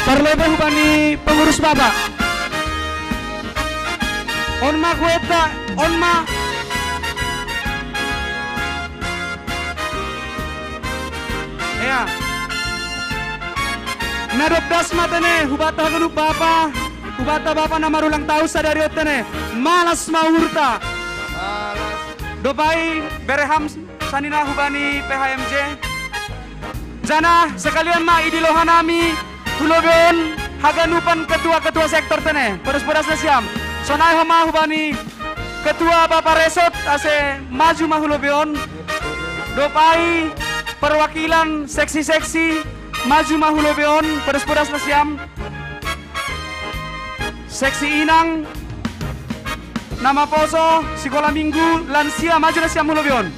Parlebe hubani pengurus Bapak. Onma kueta, onma. Ya. Nadop dasma tene hubata hagunup Bapa. Hubata Bapa na marulang tau sadariot tene. Malas maurta. Dopai bereham sanina hubani PHMJ. Jana sekalian ma idilohanami Hulobeon haganupan ketua-ketua sektor tene. Pedas-pedas na siam. Sonai homa hubani ketua Bapak Resot ase maju mahulobeon. Dopai perwakilan seksi-seksi maju mahulobeon. Pedas-pedas na siam. Seksi Inang nama Poso Sekolah Minggu lansia maju na siam hulobeon.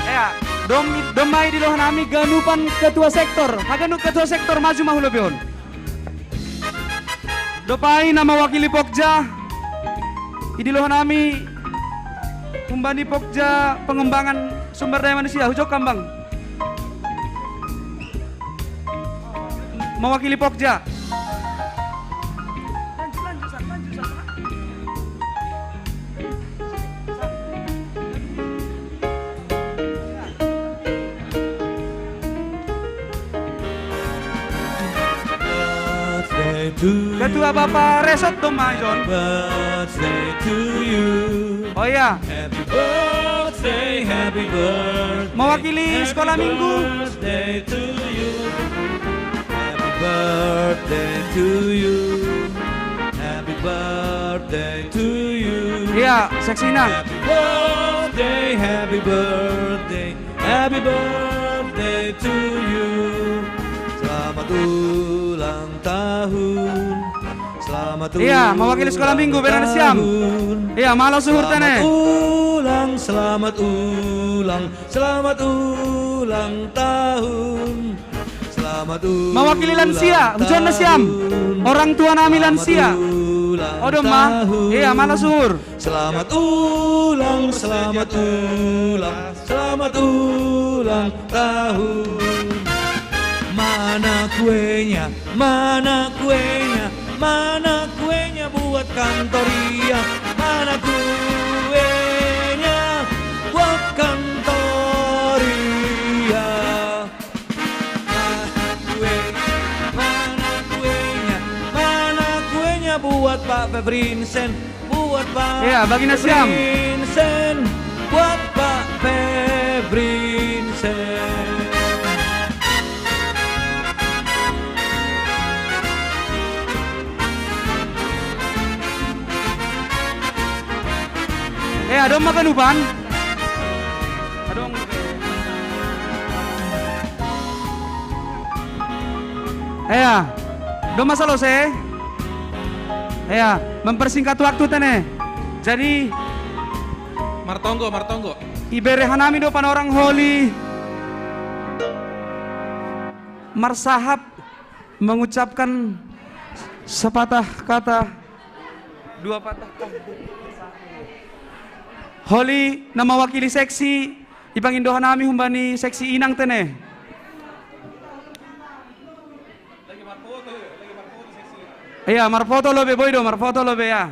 Ya, domai di lohanami ganupan ketua sektor. Haganuk ketua sektor maju mahulobeon. Dopai nama wakili Pokja. Di lohanami umbani Pokja pengembangan sumber daya manusia Hujok Kambang. Mewakili Pokja. Ketua Bapak Resot Domai John. Birthday to you. Oh ya. Happy birthday, happy birthday. Mewakili Sekolah Minggu. Birthday to you. Happy birthday to you. Happy birthday to you. Iya, seksi Inang. Happy birthday, happy birthday, happy birthday to you. Selamat ulang tahun. Selamat ulang. Iya, mewakili Sekolah Minggu Beran Siam. Iya, malah suhur tane. Selamat ulang, selamat ulang tahun. Selamat ulang. Mewakili lansia, Hujon Siam. Orang tua nami lansia. Odom mah. Iya, malah suhur. Selamat ulang, selamat ulang, selamat ulang tahun. Mana kuenya, mana kuenya, mana kuenya buat Kantoria, mana kuenya buat Kantoria. Mana kuenya buat Pak Febrinsen, buat Pak Iya, bagi Siam. Febrinsen, buat Pak Febrinsen. Adong maganupan. Adong. Dong masalose. Mempersingkat waktu tene. Jadi Martonggo. iberehanami do pan orang holy. Marsahap mengucapkan sepatah kata, dua patah kata. Holy nama wakili seksi ipangindohan nami humbani seksi Inang tene. Iya, marfoto lobe boydo, marfoto lobe ya.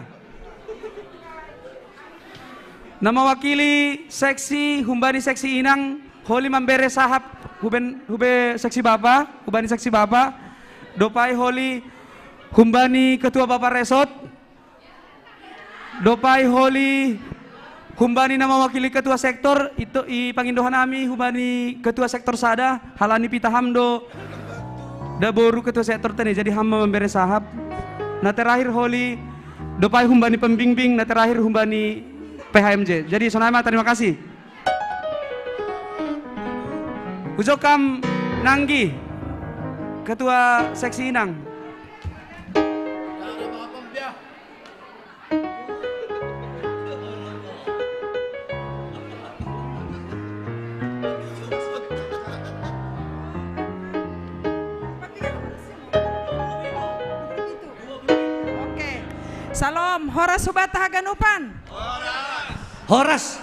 Nama wakili seksi humbani seksi Inang, Holy membere sahab hube seksi Bapa, humbani seksi Bapa. Dopai Holy humbani ketua Bapak Resot. Dopai Holy humbani nama wakili ketua sektor itu ipangindohan nami humbani ketua sektor sada halani pita hamdo da boru ketua sektor tani jadi hamba memberi sahab. Nah terakhir Holy Dopai humbani pembimbing, na terakhir humbani PHMJ. Jadi Sonaima terima kasih. Ujokam Nanggi, Ketua Seksi Inang. Salam, horas subata haganupan. Horas.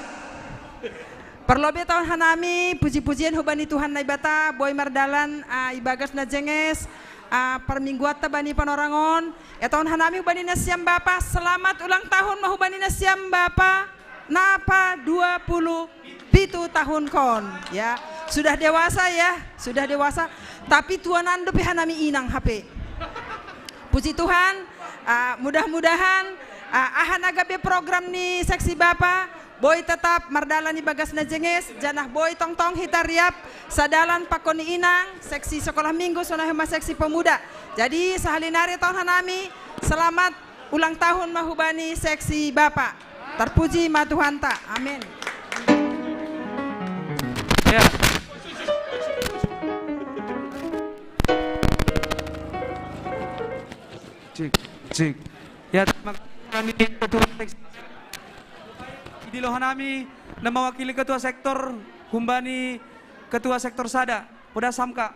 Perlobe tahun hanami, puji-pujian hubani Tuhan naibata, boy mardalan, ibagas na jenges, permingguat bani panorangon. Tahun hanami hubani nasiam bapa, selamat ulang tahun mahubani nasiam bapa, napa 27 tahun kon. Ya, sudah dewasa ya, sudah dewasa. Tapi tuanan dopi hanami inang HP. Puji Tuhan. Mudah-mudahan ahan agabe program ni seksi bapa boy tetap mardalan ni bagas na jenges janah boy tong-tong hitariap sadalan pakoni inang seksi sekolah minggu Sonaihoma seksi pemuda. Jadi sahalinari tahun hanami selamat ulang tahun mahubani seksi bapa. Terpuji ma Tuhan ta. Amin. Ya. Cik. Ya, terima kasih kami Ketua Seksi. Di Lohanami na mewakili Ketua Sektor humbani Ketua Sektor Sada, Poda Samka.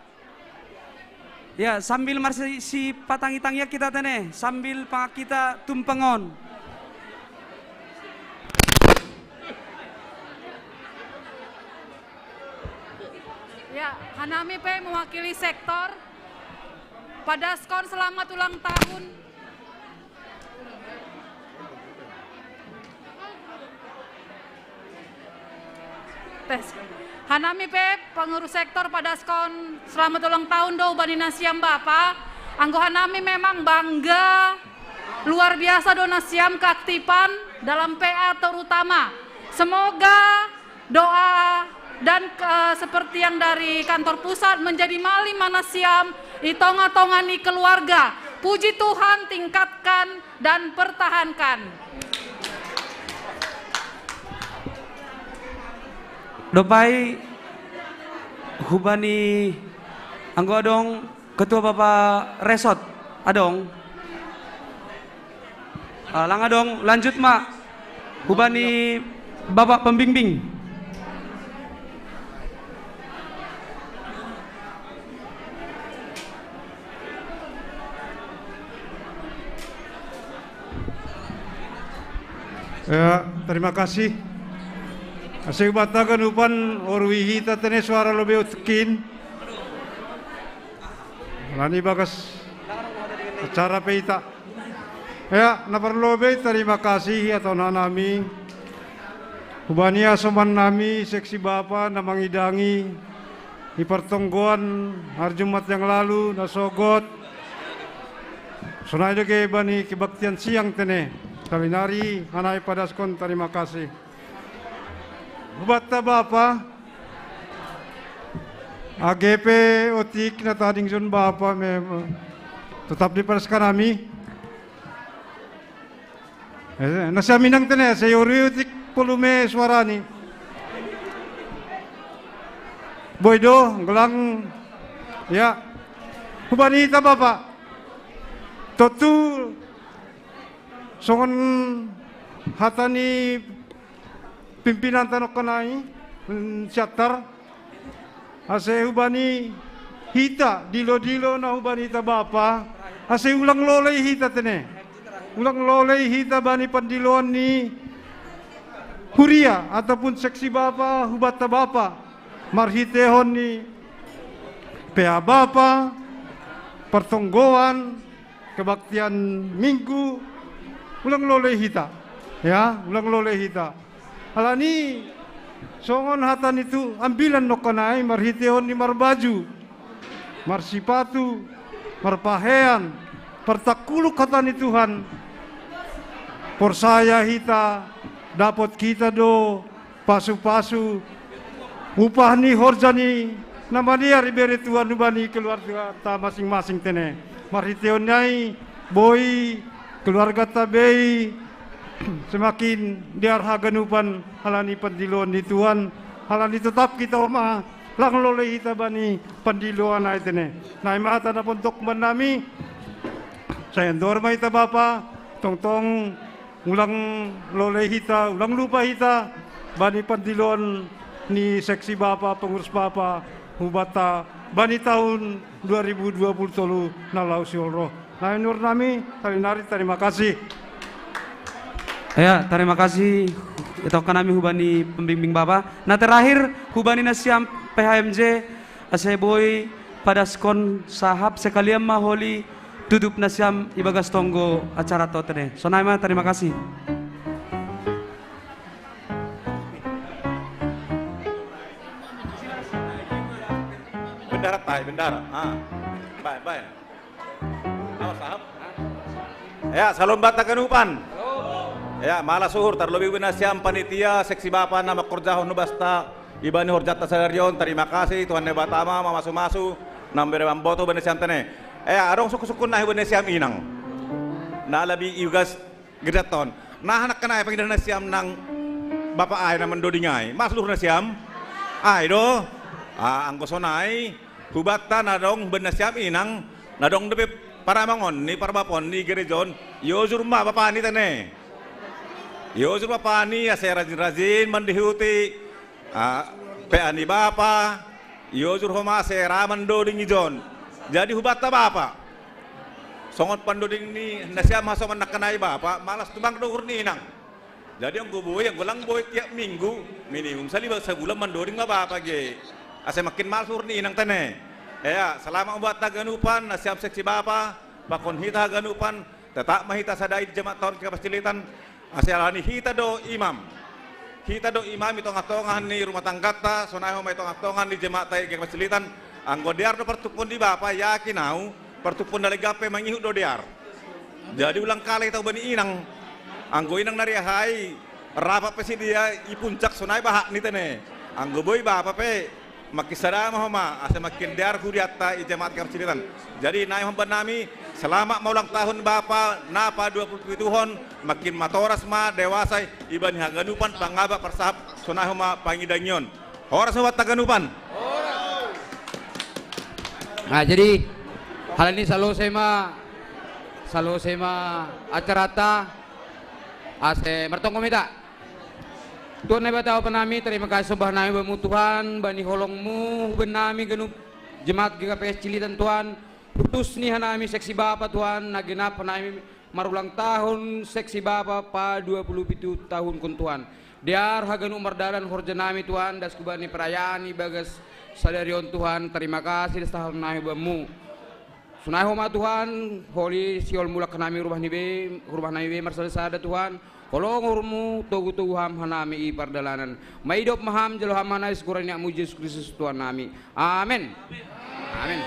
Ya, sambil marsi patang-itangnya kita tene, sambil kita tumpengon. Ya, Hanami P mewakili sektor. Pada skon selamat ulang tahun. Hanami P pengurus sektor pada skon selamat ulang tahun do bani nasiam bapa. Anggo Hanami memang bangga luar biasa do nasiam keaktifan dalam PA terutama. Semoga doa dan seperti yang dari kantor pusat menjadi mali manasiam itonga-tongani keluarga. Puji Tuhan, tingkatkan dan pertahankan. Dopai hubani anggo adong Ketua Bapak Resot adong. Lang adong lanjut mak hubani Bapak pembimbing. Ya, terima kasih. Asing bata kanupan orwihi tatene suara lebih utkin. Lani bagas acara peita. Ya, naparlobe terima kasih atau nanami. Hubania soman nami seksi bapa na mangidangi di pertonggoan hari Jumat yang lalu nasogot. Sunai ke bani kebaktian siang tene. Salinari anai padaskon terima kasih. Bata bapa AGP otik na tading zon bapa tetap di paraskan kami. Nasa minang tene sa yuri otik pulume suarani. Boydo gelang ya. Hubanita bapa. Totu songon hatani pimpinan tanok kanai syatar ase hubani hita dilo-dilo na hubani ta bapa ase ulang lolay hita tene ulang lolay hita bani pandiloan ni huria ataupun seksi bapa hubata bapa marhitehon ni PA bapa pertonggoan kebaktian minggu ulang lolay hita ya ulang lolay hita alani songon hatan itu ambilan nokanai marhiteon ni marbaju marsipatu marpahean pertakuluk hatan Tuhan porsaya hita dapat kita do pasu-pasu upah ni horjani nama dia ribere Tuhan ubani keluar ta masing-masing tene marhiteon nai boy keluarga tabei semakin diarhaganupan halani pandiluan di Tuhan, halani tetap kita oma lang loleh hita bani pandiluan na itene. Na imata na puntok manami, saya dorma hita Bapa, tong ulang loleh hita, ulang lupa hita, bani pandiluan ni seksi Bapa, pengurus Bapa, hubata, bani tahun 2020 na lau siolro. Nah nur nami, talinari terima kasih. Ya, terima kasih. Itu kami hubani pembimbing Bapak. Nah terakhir hubani nasiam PHMJ aseboy pada skon sahab sekalian maholi tutup nasiam ibagas tonggo acara totene. Sonaima terima kasih. Bendara. Baik. Halo sahab. Ya, salam bata kanupan. Ya, malah suhur terlebih binasiam panitia seksi Bapa nama kerja basta ibani horjata sadarion. Terima kasih Tuhan nebatama masu nambere mamboto binasiam tene. Arong suku-suku nah binasiam inang. Na labi iugas gedaton. Nah anak kena panggilan nasiam nang Bapak ay na mendodingai. Mas luhur nasiam. Ay do. Anggosonai hubatan nadong binasiam inang nadong depe para mangon ni para bapon ni gerejon yozur ma Bapak ni tene. Yozur Bapak ni saya rajin-rajin mendihuti peani Bapak. Yozur homa saya raman doding ijon. Jadi hubata Bapak. Songot pandoding ni nasiam hasoman nakanai Bapak malas tumbang dohur ni inang. Jadi yang gulang boy tiap minggu minimum sebulan mendoding Bapak ge. Asa makin malas hur ni inang tene. Ya, selama buat taganupan nasiam seksi Bapak, bakon hita ganupan tetap mahita sadai jemaat tahun kapasilitan. Asyalani hita do imam itu ngatongan ni rumah tangga ta sonaho may ngatongan ni jemaat tay kapasilitan anggo diar do pertupun di Bapak yakin au pertupun dari gape mangihu do diar. Jadi ulang kali tau bani inang anggo inang nariahai rapat pe dia ipuncak sonai bahak ni tene anggo boy Bapak pe makisada mahoma asa makin diar huriatta i jemaat kapasilitan. Jadi naik nami selama maulang tahun Bapak napa 27 tahun makin matoras ma dewasa ibani haganupan pangaba persahap sonahoma pangidangyon. Horas wat taganupan. Nah jadi hal ini selalu sema acarata ase mertong komita. Tuhan hebat tahu penami terima kasih subah nami bamu Tuhan bani holongmu benami genup jemaat GKPS Cilitan Tuhan. Putus nih hanami seksi Bapak Tuhan nagenap hanami marulang tahun seksi Bapak pa 27 tahun kun Tuhan. Diar haganu mardalan horjanami Tuhan das kubani perayaan bagas sadarion Tuhan. Terima kasih das tahun nami bamu. Sunai homa Tuhan holi siol mulak hanami rumah nami marsada Tuhan. Holong urmu togu ham hanami i pardalanan. Maidop maham jelo ham hanais kurania mujis Kristus Tuhan nami. Amin. Amin.